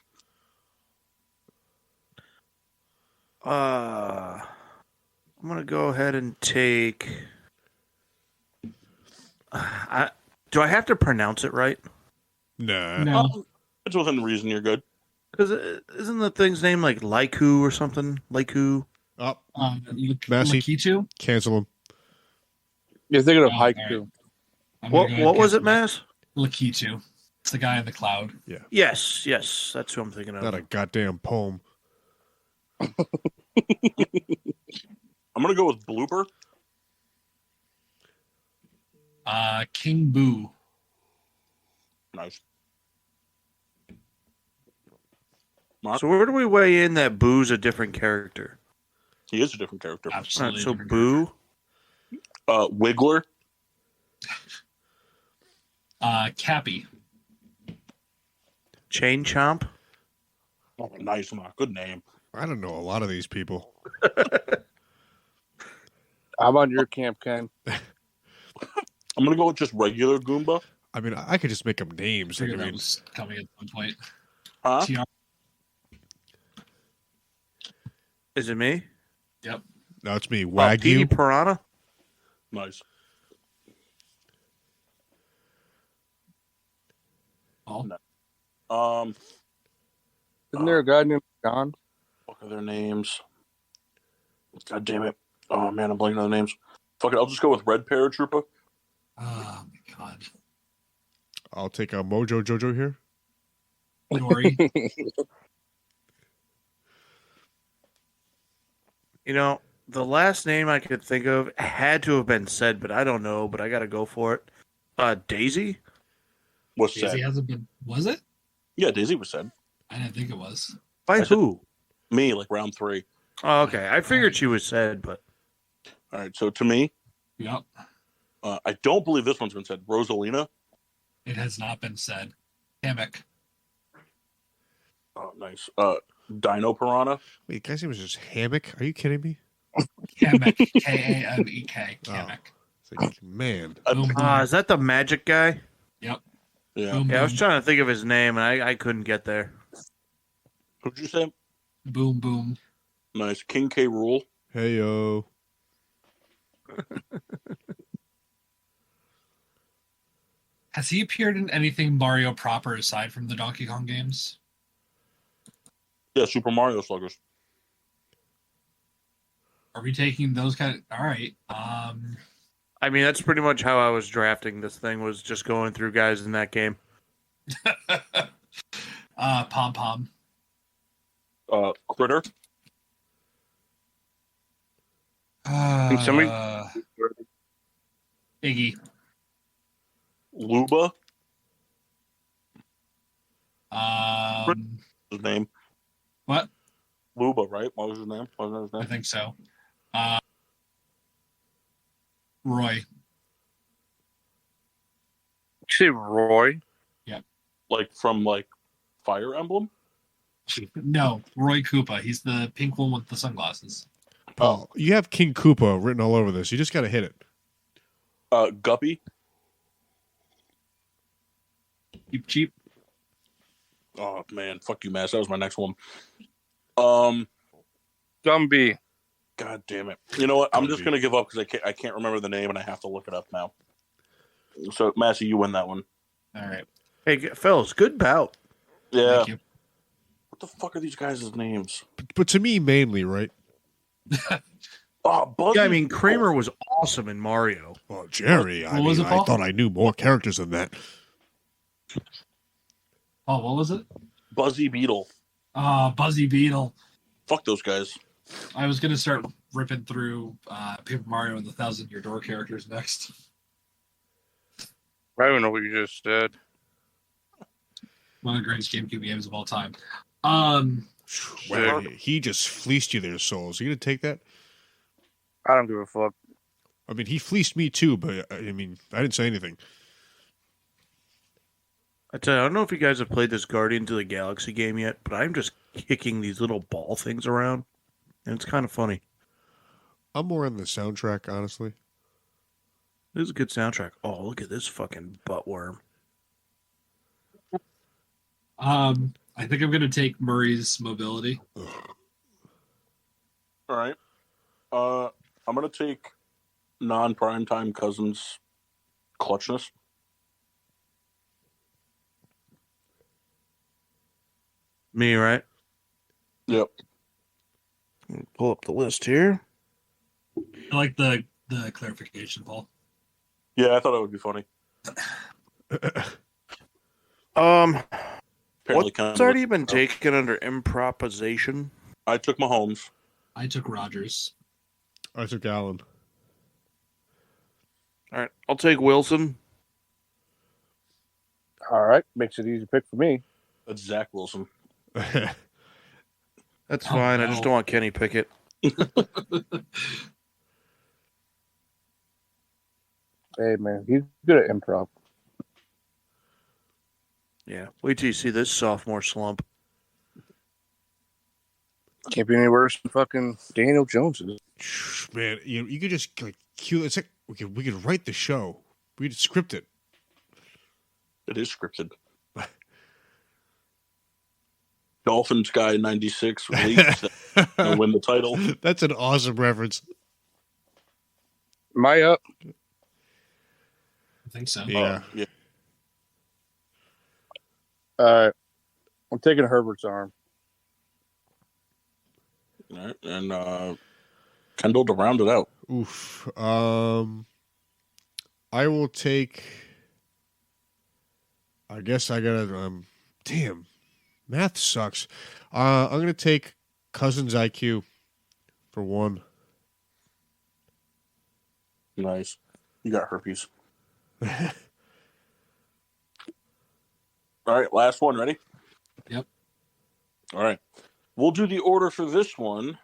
I'm gonna go ahead and take. Do I have to pronounce it right? Nah. No. It's within reason. You're good. Because isn't the thing's name like Laiku or something? Laiku. Oh, Massey. Massey. Lakitu? cancel him. You're thinking of Oh, Haiku. I'm What gonna go What ahead was it, and cancel Mass? Lakitu. It's the guy in the cloud. Yes, that's who I'm thinking of. Not a goddamn poem. I'm gonna go with Blooper. King Boo. Nice. So where do we weigh in that Boo's a different character? He is a different character. Absolutely. So different Boo. Wiggler. Cappy. Chain Chomp. Oh, nice, Mark. Good name. I don't know a lot of these people. I'm on your camp, Ken. I'm gonna go with just regular Goomba. I mean, I could just make them names. Like, Figured I that mean, was coming at some point. Huh? TR. Is it me? Yep. no, it's me. Petey Wagyu. Piranha. Nice. Oh. Isn't there a guy named John? What are their names? God damn it. Oh man, I'm blanking on the names. Fuck it, I'll just go with Red Paratrooper. Oh my god. I'll take a Mojo Jojo here. Dory. You know, the last name I could think of had to have been said, but I don't know. But I got to go for it. Daisy. What's Daisy that? hasn't been. Was it? Yeah, Daisy was said. I didn't think it was. By I said- who? Me, like round 3. Oh, okay. I figured she was said, but All right, so to me, Yep. I don't believe this one's been said. Rosalina. It has not been said. Hammock. Oh, nice. Dino Piranha. Wait, guy's name was just Hammock. Are you kidding me? Hammock. Kamek. Oh. Hammock. It's like, man. Boom, boom. is that the magic guy? Yep. Yeah. Boom, Yeah, I was boom. trying to think of his name, and I couldn't get there. Who'd you say? Boom, boom. Nice. King K. Rule. Hey yo. Has he appeared in anything Mario proper aside from the Donkey Kong games? Yeah, Super Mario Sluggers. Are we taking those kind of... All right. I mean, that's pretty much how I was drafting this thing. Was just going through guys in that game. Pom Pom. Critter. somebody- Iggy. Luba. His name. What? Luba, right? What was his name? What was his I name? think so. Roy. Did you say Roy? Like from like Fire Emblem. No, Roy Koopa. He's the pink one with the sunglasses. Oh, you have King Koopa written all over this. You just got to hit it. Guppy. Cheap. Oh man, fuck you, Mass. That was my next one. Gumby. God damn it. You know what? I'm just Gumby. gonna give up because I can't remember the name and I have to look it up now. So Massey, you win that one. All right. Hey, fellas, good bout. Yeah. Thank you. What the fuck are these guys' names? But to me, mainly, right? Oh, Buzzy. Yeah, I mean, Kramer was awesome in Mario. Well, Jerry, What was it, I Paul? thought I knew more characters than that. Oh, what was it? Buzzy Beetle. Buzzy Beetle. Fuck those guys. I was gonna start ripping through Paper Mario and the 1,000-Year Door characters next. I don't know what you just said. One of the greatest GameCube games of all time. Well, he just fleeced you there, Souls. You gonna take that? I don't give a fuck. I mean, he fleeced me too, but I mean, I didn't say anything. I tell you, I don't know if you guys have played this Guardians of the Galaxy game yet, but I'm just kicking these little ball things around, and it's kind of funny. I'm more on the soundtrack, honestly. This is a good soundtrack. Oh, look at this fucking buttworm. I think I'm gonna take Murray's mobility. All right. I'm gonna take non-primetime Cousins clutchness. Me, right? Yep. Pull up the list here. I like the clarification, Paul. Yeah, I thought it would be funny. Apparently, What's already been taken under improvisation? I took Mahomes. I took Rogers. I took Allen. All right, I'll take Wilson. All right, makes it easy pick for me. That's Zach Wilson. That's Oh, fine. I no. just don't want Kenny Pickett. Hey man, he's good at improv. Yeah. Wait till you see this sophomore slump. Can't be any worse than fucking Daniel Jones's. Man, you could just like cue. It's like we could write the show. We could script it. It is scripted. Dolphins guy 96 leagues that win the title. That's an awesome reference. Am I up? I think so. Yeah. Yeah. All right, I'm taking Herbert's arm. All right. And Kendall to round it out. Oof. I will take. I guess I gotta. Damn, math sucks. I'm gonna take Cousins IQ for one. Nice. You got herpes. All right, last one. Ready? Yep. All right. We'll do the order for this one.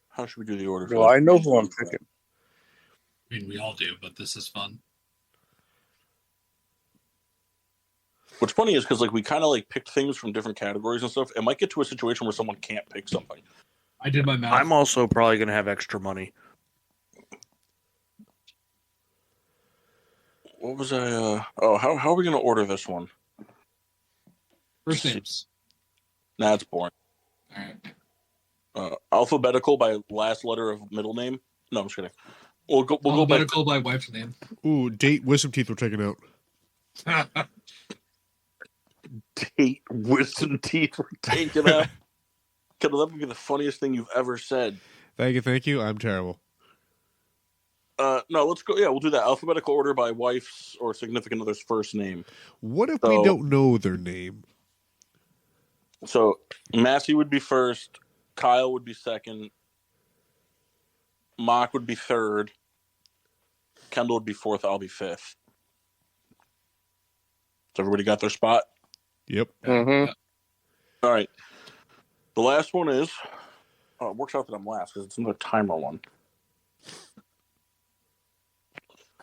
How should we do the order for Well, this? I know who I'm picking. I mean, we all do, but this is fun. What's funny is because like we kind of like picked things from different categories and stuff. It might get to a situation where someone can't pick something. I did my math. I'm also probably going to have extra money. What was I? How are we going to order this one? First names. Nah, it's boring. All right. Alphabetical by last letter of middle name. No, I'm just kidding. We'll go by Alphabetical by wife's name. Ooh, date wisdom teeth were taken out. date wisdom teeth were taken out. Kendall, that would be the funniest thing you've ever said. Thank you. I'm terrible. No, let's go. Yeah, we'll do that. Alphabetical order by wife's or significant other's first name. What if we don't know their name? So Massey would be first. Kyle would be second. Mock would be third. Kendall would be fourth. I'll be fifth. So everybody got their spot? Yep. Mm-hmm. All right. The last one is... Oh, it works out that I'm last because it's another timer one.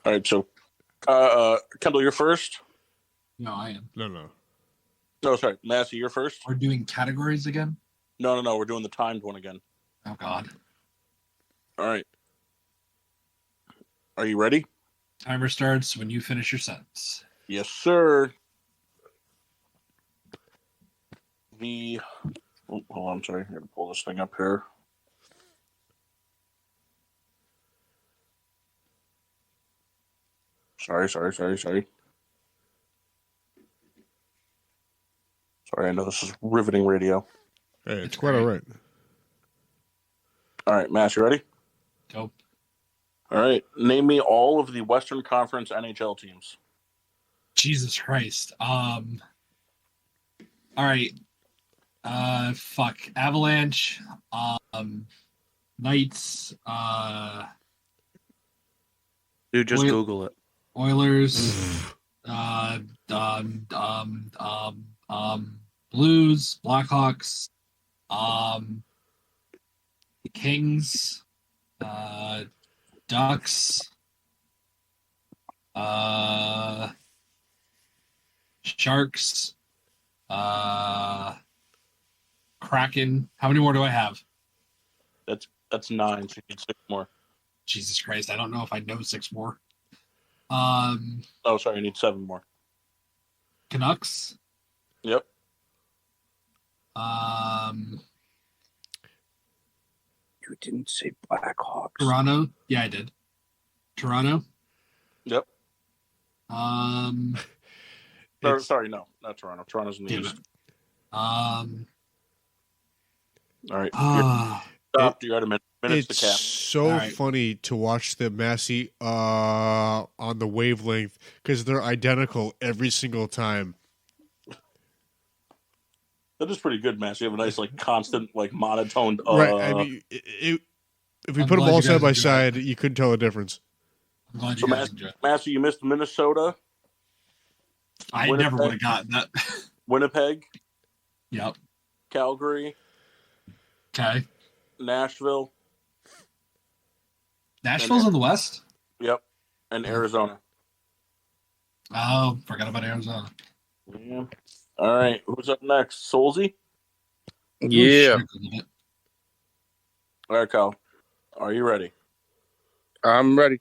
All right, so Kendall, you're first. No, I am. No. No, sorry. Massey, you're first. We're doing categories again? No. We're doing the timed one again. Oh, God. All right. Are you ready? Timer starts when you finish your sentence. Yes, sir. Hold on, I'm sorry. I gotta pull this thing up here. Sorry. Sorry, I know this is riveting radio. Hey, it's quite all right. All right, Matt, you ready? Go. All right. Name me all of the Western Conference NHL teams. Jesus Christ. All right. Fuck. Avalanche. Knights. Dude, just Google it. Oilers. Blues. Blackhawks. Kings. Ducks. Sharks. Kraken. How many more do I have? That's 9, so you need 6 more. Jesus Christ, I don't know if I know 6 more. Oh, sorry, I need 7 more. Canucks. Yep. You didn't say Blackhawks. Toronto. Yeah, I did. Toronto. Yep. Sorry, no, not Toronto. Toronto's in the East. All right. Stop. You're at a minute. Minutes to It's cap. so funny to watch the Massey on the wavelength because they're identical every single time. That is pretty good, Matt. You have a nice, like, constant, like, monotoned. Right. I mean, if we I'm put them glad all you side guys by enjoyed side, you couldn't tell the difference. I'm glad so, you guys enjoyed. Massey, you missed Minnesota. I Winnipeg. never would have gotten that. Winnipeg. Yep. Calgary. Okay. Nashville. Nashville's in the West? Yep. And Arizona. Oh, forgot about Arizona. Yeah. All right. Who's up next? Solzy? Yeah. All right, Kyle. Are you ready? I'm ready.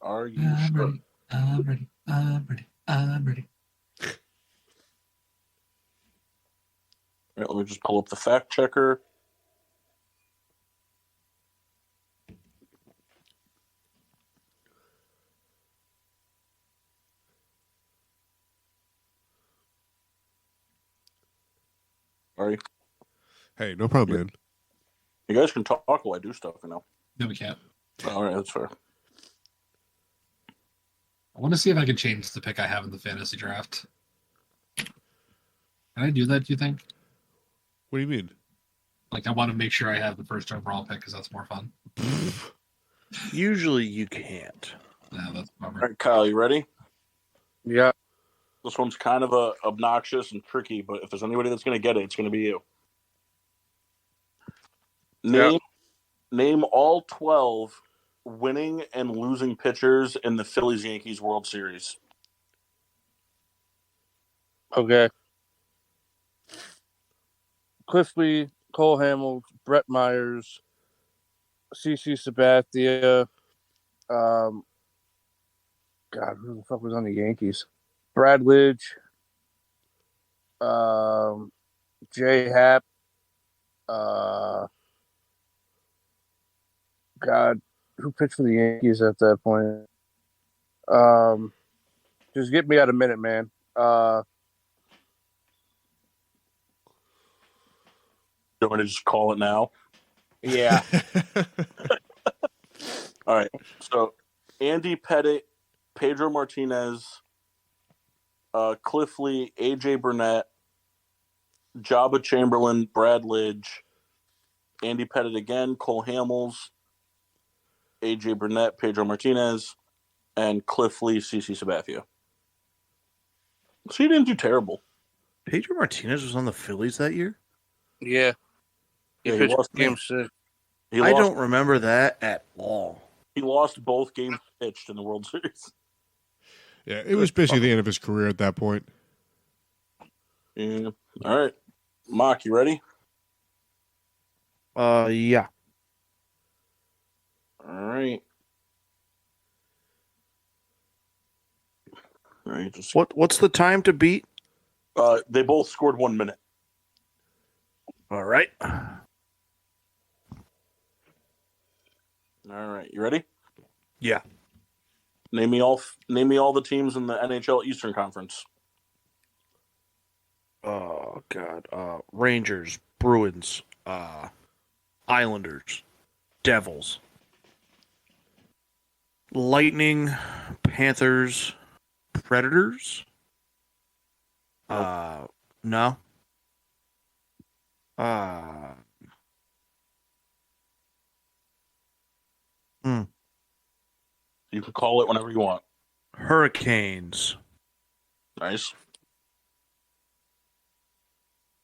Are you I'm sure? ready. I'm ready. I'm ready. I'm ready. All right, let me just pull up the fact checker. Sorry. Hey, no problem, man. You guys can talk while I do stuff, you know. No, we can't. All right, that's fair. I want to see if I can change the pick I have in the fantasy draft. Can I do that, do you think? What do you mean? Like, I want to make sure I have the first overall pick because that's more fun. Usually you can't. Yeah, that's a bummer. All right, Kyle, you ready? Yeah. This one's kind of obnoxious and tricky, but if there's anybody that's going to get it, it's going to be you. Name all 12 winning and losing pitchers in the Phillies-Yankees World Series. Okay. Cliff Lee, Cole Hamels, Brett Myers, CC Sabathia. God, who the fuck was on the Yankees? Brad Lidge. Jay Happ. God, who pitched for the Yankees at that point? Just get me out a minute, man. You want me to just call it now? Yeah. All right. So, Andy Pettit, Pedro Martinez, Cliff Lee, AJ Burnett, Jabba Chamberlain, Brad Lidge, Andy Pettit again, Cole Hamels, AJ Burnett, Pedro Martinez, and Cliff Lee, CC Sabathia. So you didn't do terrible. Pedro Martinez was on the Phillies that year? Yeah. He Yeah, pitched lost game 6. I don't remember that at all. He lost both games pitched in the World Series. Yeah, it was basically the end of his career at that point. Yeah. All right. Mock, you ready? Yeah. All right. Right, just, What's the time to beat? they both scored 1 minute. All right. All right, you ready? Yeah. Name me all the teams in the NHL Eastern Conference. Oh God. Rangers, Bruins, Islanders, Devils, Lightning, Panthers, Predators. No. You can call it whenever you want. Hurricanes. Nice.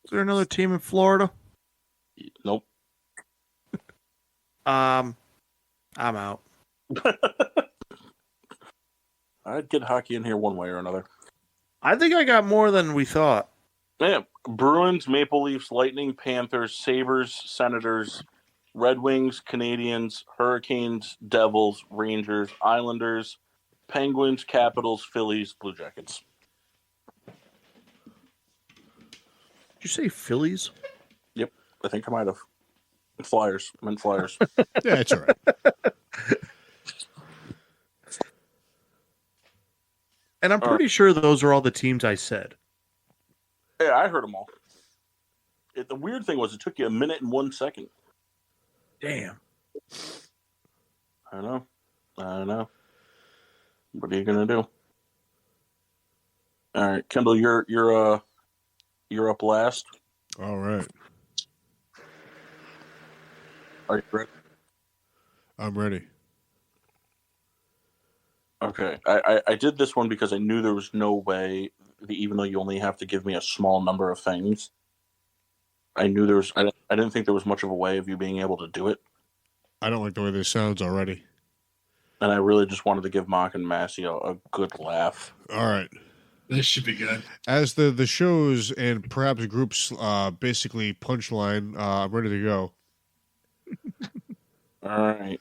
Is there another team in Florida? Nope. I'm out. I'd get hockey in here one way or another. I think I got more than we thought. Yeah, Bruins, Maple Leafs, Lightning, Panthers, Sabres, Senators, Red Wings, Canadians, Hurricanes, Devils, Rangers, Islanders, Penguins, Capitals, Phillies, Blue Jackets. Did you say Phillies? Yep, I think I might have. Flyers. I meant Flyers. Yeah, it's all right. And I'm pretty sure those are all the teams I said. Yeah, I heard them all. The weird thing was it took you 1 minute and 1 second. Damn. I know. What are you gonna do? All right, Kendall, you're up last. All right. Are you ready? I'm ready. Okay, I did this one because I knew there was no way, even though you only have to give me a small number of things. I knew there was. I didn't think there was much of a way of you being able to do it, I don't like the way this sounds already. and I really just wanted to give Mock and Massey a good laugh. All right. This should be good. As the shows and perhaps groups basically punchline, I'm ready to go. All right,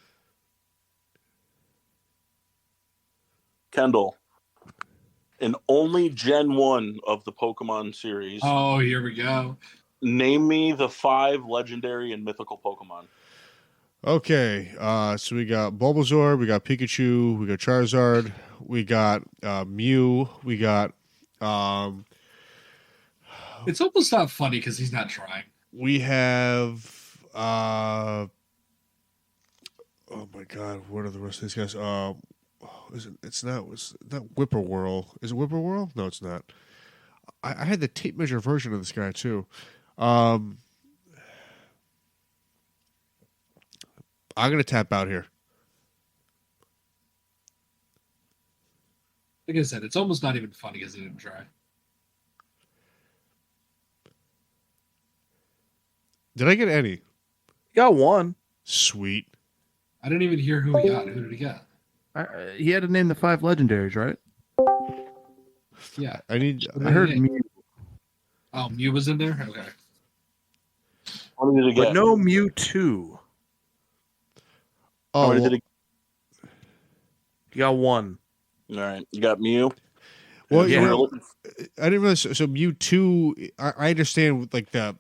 Kendall. In only Gen 1 of the Pokemon series, Oh, here we go. name me the 5 legendary and mythical Pokemon. Okay, so we got Bulbasaur, we got Pikachu, we got Charizard, we got Mew, we got It's almost not funny because he's not trying. we have oh my god, what are the rest of these guys? It's not Whippoorwill. Is it Whippoorwill? No, it's not. I had the tape measure version of this guy too. I'm gonna tap out here. Like I said, it's almost not even funny because he didn't try. Did I get any? You got one. Sweet. I didn't even hear who he got. Who did he get? He had to name the 5 legendaries, right? Yeah. I need. I heard Yeah. Mew, Oh, Mew was in there? Okay. What did it but get? no Mewtwo. Oh, How many well, did it You got one. All right, you got Mew. well, Yeah. you know, I didn't realize. So Mewtwo, I understand like the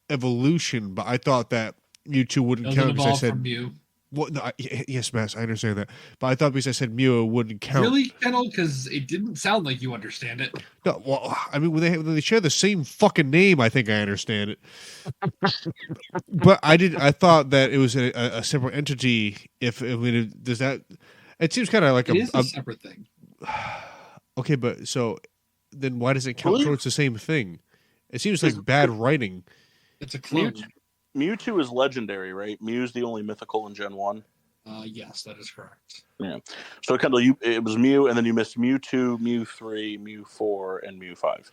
evolution, but I thought that Mewtwo wouldn't Doesn't count because I evolve said. from Mew. Well, no, yes, Mass, I understand that, but I thought because I said Mew, it wouldn't count. Really, Kendall? Because it didn't sound like you understand it. No, well, I mean, when they share the same fucking name, I think I understand it. But I thought that it was a separate entity. Does that? It seems kind of like It is a separate thing. okay, but so then why does it count Really? towards the same thing? It seems like bad writing. It's a clone. Mewtwo is legendary, right? Mew's the only mythical in Gen 1. Yes, that is correct. Yeah. So Kendall, it was Mew, and then you missed Mewtwo, Mew 3, Mew 4, and Mew 5.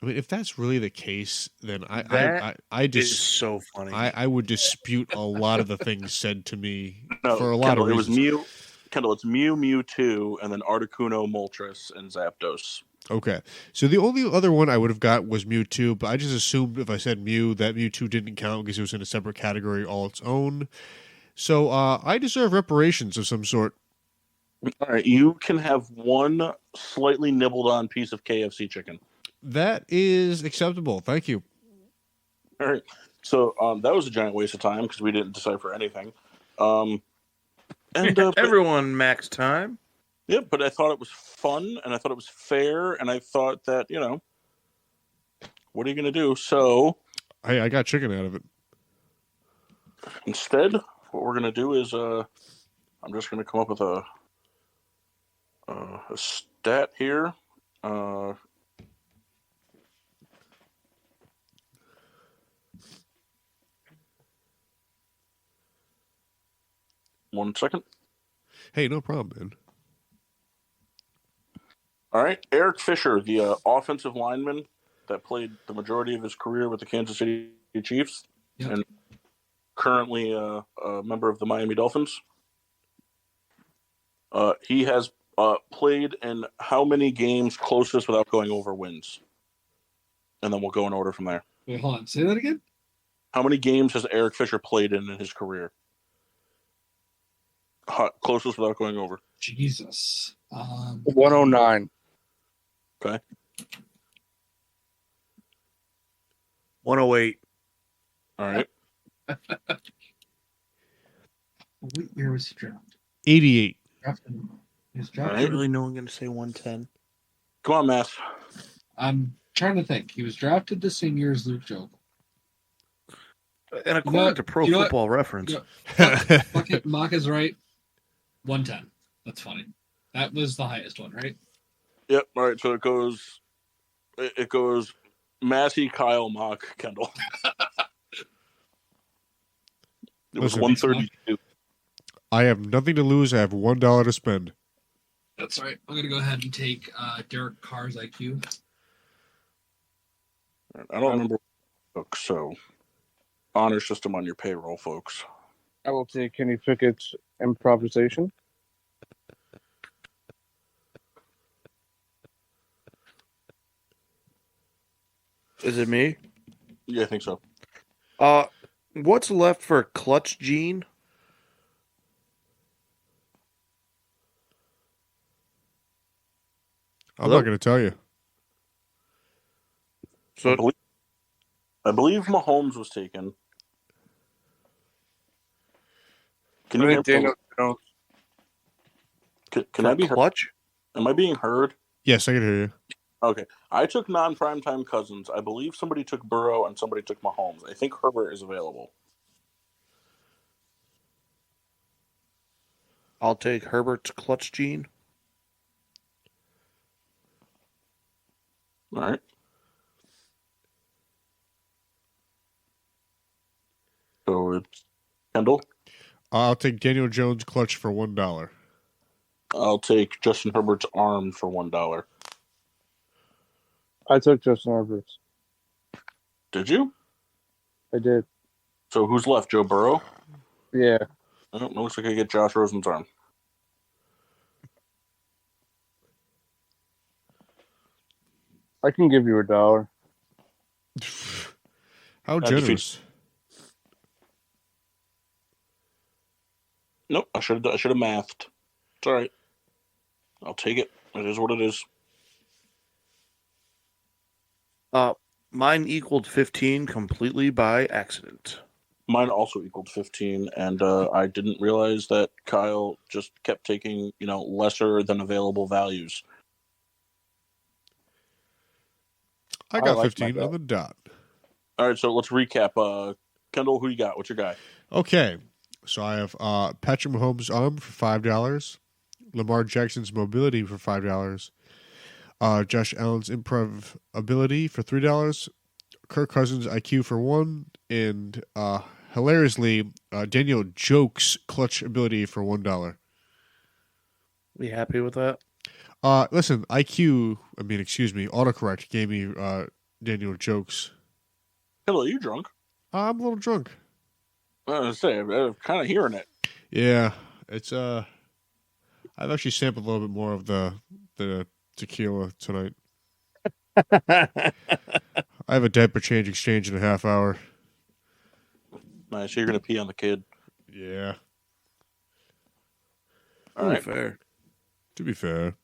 I mean, if that's really the case, then I It's just so funny. I would dispute a lot of the things said to me No, for a lot Kendall, of it was reasons. Mew. Kendall, it's Mew, Mewtwo, and then Articuno, Moltres, and Zapdos. Okay, so the only other one I would have got was Mewtwo, but I just assumed if I said Mew, that Mewtwo didn't count because it was in a separate category all its own. So I deserve reparations of some sort. All right, you can have one slightly nibbled on piece of KFC chicken. That is acceptable. Thank you. All right. So that was a giant waste of time because we didn't decipher anything. But, Everyone max time. yeah, but I thought it was fun and I thought it was fair and I thought that, what are you going to do? So Hey, I got chicken out of it. instead, what we're going to do is I'm just going to come up with a stat here. One second. Hey, no problem, man. All right. Eric Fisher, the offensive lineman that played the majority of his career with the Kansas City Chiefs and currently a member of the Miami Dolphins. He has played in how many games closest without going over wins? And then we'll go in order from there. Wait, hold on. Say that again? How many games has Eric Fisher played in his career? Closest without going over. Jesus. 109. Okay. 108. All right. What year was he drafted? 88. He was All drafted. right. Really, no one going to say 110. Come on, Mass. I'm trying to think. He was drafted the same year as Luke Job. And according to Pro Football Reference, Fuck it. Mock is right. 110. That's funny. That was the highest one, right? Yep. All right. So it goes. It goes. Massey, Kyle, Mock, Kendall. It was Listen. 132. I have nothing to lose. I have $1 to spend. That's right. I'm going to go ahead and take Derek Carr's IQ. I don't remember. So, honor system on your payroll, folks. I will take Kenny Pickett's improvisation. is it me? Yeah, I think so. What's left for Clutch Gene? I'm not going to tell you. So I believe Mahomes was taken. Can you hear me? Daniel Jones. Can I be heard? Clutch? Am I being heard? Yes, I can hear you. Okay. I took non-primetime Cousins. I believe somebody took Burrow and somebody took Mahomes. I think Herbert is available. I'll take Herbert's Clutch Gene. All right. So it's Kendall. I'll take Daniel Jones clutch for $1. I'll take Justin Herbert's arm for $1. I took Justin Herbert. Did you? I did. So who's left? Joe Burrow? Yeah. Oh, it looks like I get Josh Rosen's arm. I can give you $1. How generous. Nope, I should have mathed. It's all right. I'll take it. It is what it is. Mine equaled 15 completely by accident. Mine also equaled 15, and I didn't realize that Kyle just kept taking, lesser than available values. I got like 15 my on the dot. All right, so let's recap. Kendall, who you got? What's your guy? Okay. So I have Patrick Mahomes' arm for $5. Lamar Jackson's mobility for $5. Josh Allen's improv ability for $3. Kirk Cousins' IQ for $1. And hilariously, Daniel Joke's clutch ability for $1. Be happy with that? Listen, autocorrect gave me Daniel Jokes. Kendall, are you drunk? I'm a little drunk. I was gonna say, I'm kind of hearing it. Yeah, it's I've actually sampled a little bit more of the tequila tonight. I have a diaper change exchange in a half hour. Nice. You're gonna pee on the kid. Yeah. All right. Fair. To be fair.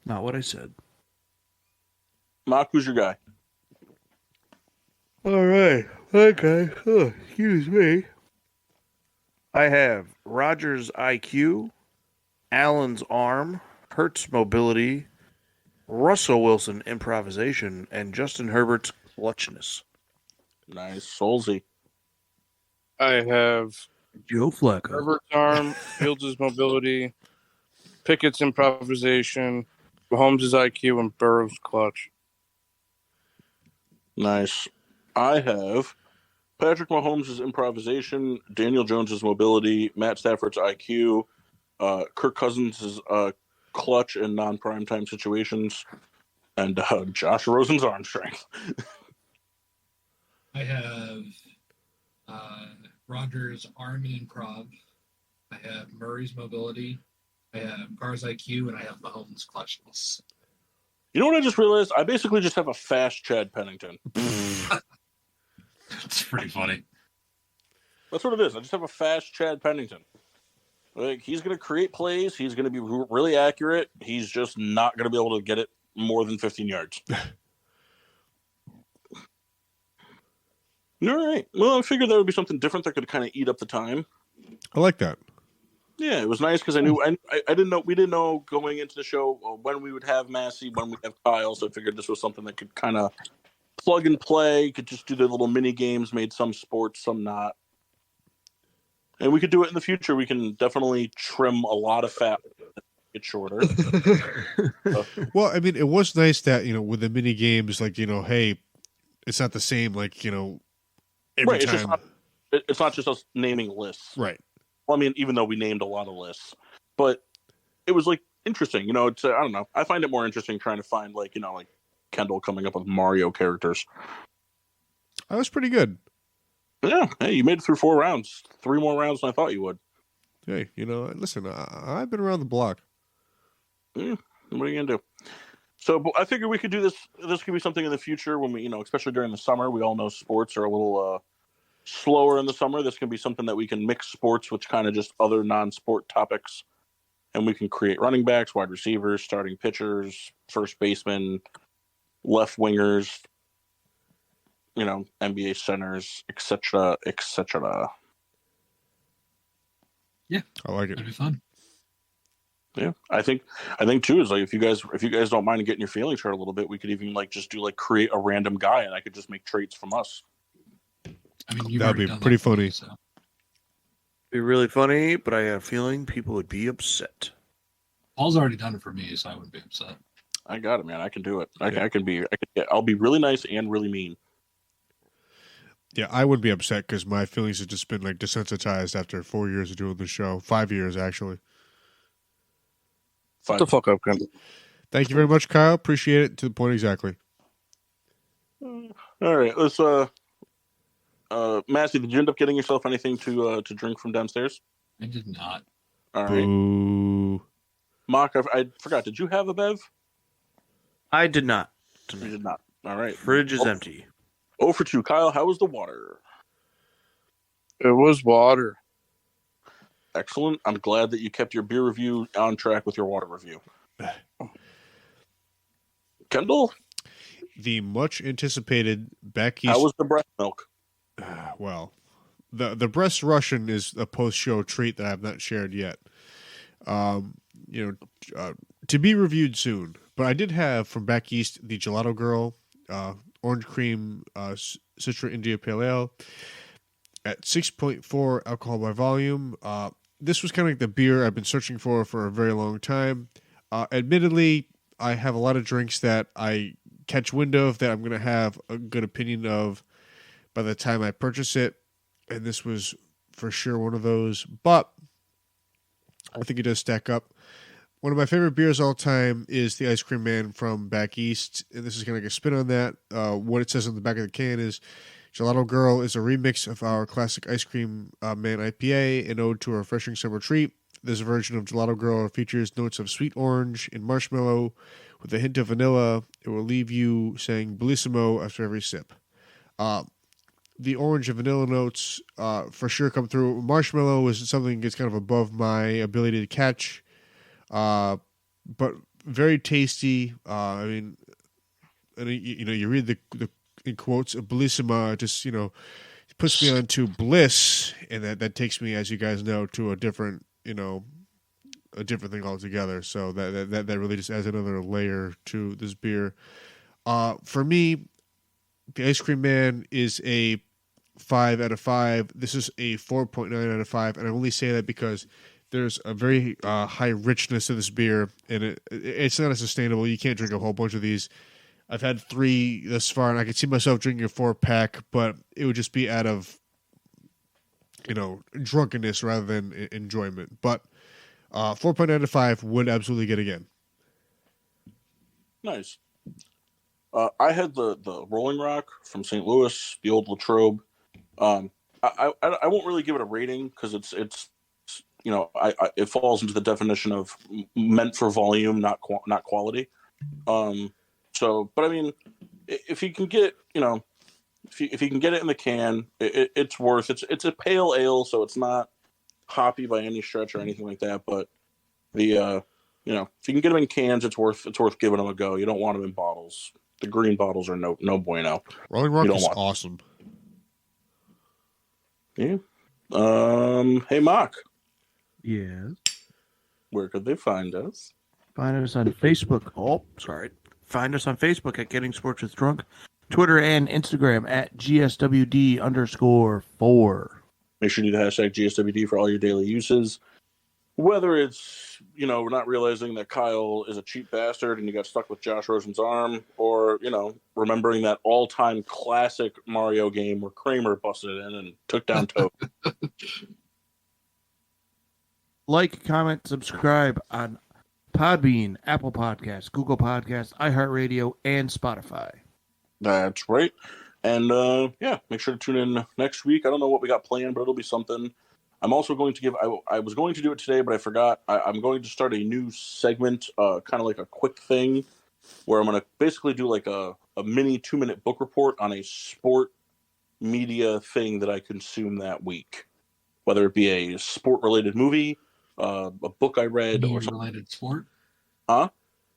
Not what I said. Mark, who's your guy? All right. Okay. Oh, excuse me. I have Rogers IQ, Allen's arm, Hertz mobility, Russell Wilson improvisation, and Justin Herbert's clutchness. Nice. Soulsy. I have Joe Flacco. Herbert's arm, Fields' mobility, Pickett's improvisation, Mahomes' IQ, and Burrow's clutch. Nice. I have Patrick Mahomes' improvisation, Daniel Jones' mobility, Matt Stafford's IQ, Kirk Cousins' clutch in non-primetime situations, and Josh Rosen's arm strength. I have Rogers' arm and improv. I have Murray's mobility. I have Carr's IQ, and I have Mahomes' clutchness. You know what I just realized? I basically just have a fast Chad Pennington. It's pretty funny. That's what it is. I just have a fast Chad Pennington. Like, he's going to create plays. He's going to be really accurate. He's just not going to be able to get it more than 15 yards. All right. Well, I figured that would be something different that could kind of eat up the time. I like that. Yeah, it was nice because I knew I didn't know we didn't know going into the show when we would have Massey, when we'd have Kyle. So I figured this was something that could kind of plug and play. Could just do the little mini games, made some sports, some not, and we could do it in the future. We can definitely trim a lot of fat, get shorter. Well, I mean, it was nice that, with the mini games, like, hey, it's not the same, like, every right. time. It's not just us naming lists. Right. Well, I mean, even though we named a lot of lists, but it was like interesting. It's I don't know. I find it more interesting trying to find like Kendall coming up with Mario characters. That was pretty good. Yeah. Hey, you made it through 4 rounds. 3 more rounds than I thought you would. Hey, listen, I've been around the block. What are you gonna do? So, but I figured we could do this. This could be something in the future when we, especially during the summer. We all know sports are a little slower in the summer. This can be something that we can mix sports with kind of just other non-sport topics, and we can create running backs, wide receivers, starting pitchers, first baseman, left wingers, NBA centers, etc., etc. Yeah, I like it. that'd be fun. Yeah, I think too is like if you guys don't mind getting your feelings hurt a little bit, we could even just do create a random guy, and I could just make traits from us. I mean, you've That'd already be done pretty that for me, funny. so. Be really funny, but I have a feeling people would be upset. Paul's already done it for me, so I wouldn't be upset. I got it, man. I can do it. Yeah. I'll be really nice and really mean. Yeah, I would be upset because my feelings have just been desensitized after 4 years of doing the show. 5 years, actually. Shut the fuck up, Kendall. Thank you very much, Kyle. Appreciate it. To the point exactly. All right, let's Massey, did you end up getting yourself anything to drink from downstairs? I did not. All right. Boo. Mock, I forgot. Did you have a bev? I did not. You did not. All right. Fridge is empty. 0 for 2. Kyle, how was the water? It was water. Excellent. I'm glad that you kept your beer review on track with your water review. Kendall, The much anticipated back east. how was the breast milk? Well, the breast Russian is a post show treat that I have not shared yet. To be reviewed soon. But I did have from back east the Gelato Girl, orange cream Citra India Pale Ale at 6.4 alcohol by volume. This was kind of like the beer I've been searching for a very long time. Admittedly, I have a lot of drinks that I catch wind of that I'm going to have a good opinion of by the time I purchase it. And this was for sure one of those. But I think it does stack up. One of my favorite beers all time is the Ice Cream Man from back east. And this is going to get a spin on that. What it says on the back of the can is Gelato Girl is a remix of our classic Ice Cream Man IPA, an ode to a refreshing summer treat. This version of Gelato Girl features notes of sweet orange and marshmallow with a hint of vanilla. It will leave you saying bellissimo after every sip. The orange and vanilla notes for sure come through. Marshmallow is something that's kind of above my ability to catch. but very tasty. I mean, and you read the in quotes bellissima, just puts me on to bliss, and that takes me, as you guys know, to a different thing altogether. So that really just adds another layer to this beer. For me, the Ice Cream Man is a 5 out of 5. This is a 4.9 out of 5, and I only say that because there's a very high richness to this beer, and it's not as sustainable. You can't drink a whole bunch of these. I've had 3 thus far, and I could see myself drinking a 4-pack, but it would just be out of drunkenness rather than enjoyment. But 4.9 out of 5 would absolutely get again. Nice. I had the Rolling Rock from St. Louis, the old Latrobe. I won't really give it a rating because it's it falls into the definition of meant for volume, not quality. But I mean, if you can get if you can get it in the can, it's worth. It's a pale ale, so it's not hoppy by any stretch or anything like that. But the if you can get them in cans, it's worth giving them a go. You don't want them in bottles. The green bottles are no bueno. Rolling Rock is awesome. Yeah. Hey, Mark. Yes. Where could they find us? Find us on Facebook. Oh, sorry. Find us on Facebook at Getting Sports with Drunk, Twitter and Instagram at GSWD_4. Make sure you do the hashtag GSWD for all your daily uses. Whether it's, not realizing that Kyle is a cheap bastard and you got stuck with Josh Rosen's arm, or, remembering that all-time classic Mario game where Kramer busted in and took down Toad. Like, comment, subscribe on Podbean, Apple Podcasts, Google Podcasts, iHeartRadio, and Spotify. That's right. And, make sure to tune in next week. I don't know what we got planned, but it'll be something. I'm also going to I was going to do it today, but I forgot. I'm going to start a new segment, kind of like a quick thing, where I'm going to basically do like a mini 2-minute book report on a sport media thing that I consume that week. Whether it be a sport-related movie, a book I read, or something. Movie-related sport? Huh?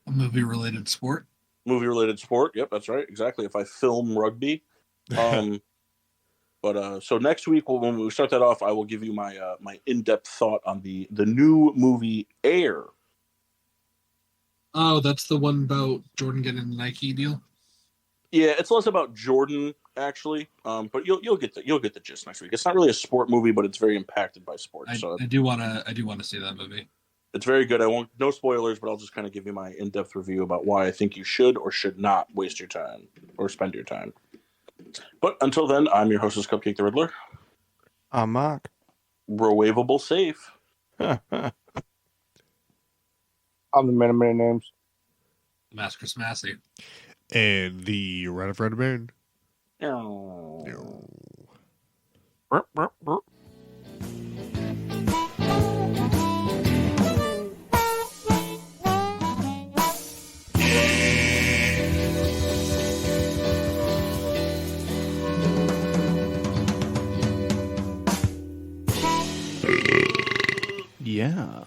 A movie-related sport? Movie-related sport, yep, that's right, exactly. If I film rugby. But so next week, when we start that off, I will give you my my in-depth thought on the new movie Air. Oh, that's the one about Jordan getting a Nike deal? Yeah, it's less about Jordan actually, but you'll get the gist next week. It's not really a sport movie, but it's very impacted by sports. I do want to see that movie. It's very good. No spoilers, but I'll just kind of give you my in-depth review about why I think you should or should not waste your time or spend your time. But until then, I'm your hostess, Cupcake the Riddler. I'm Mark. Rowavable safe. I'm the man of many names. Master Smassy. And the Red of Red Baron. Burp, burp, burp. Yeah.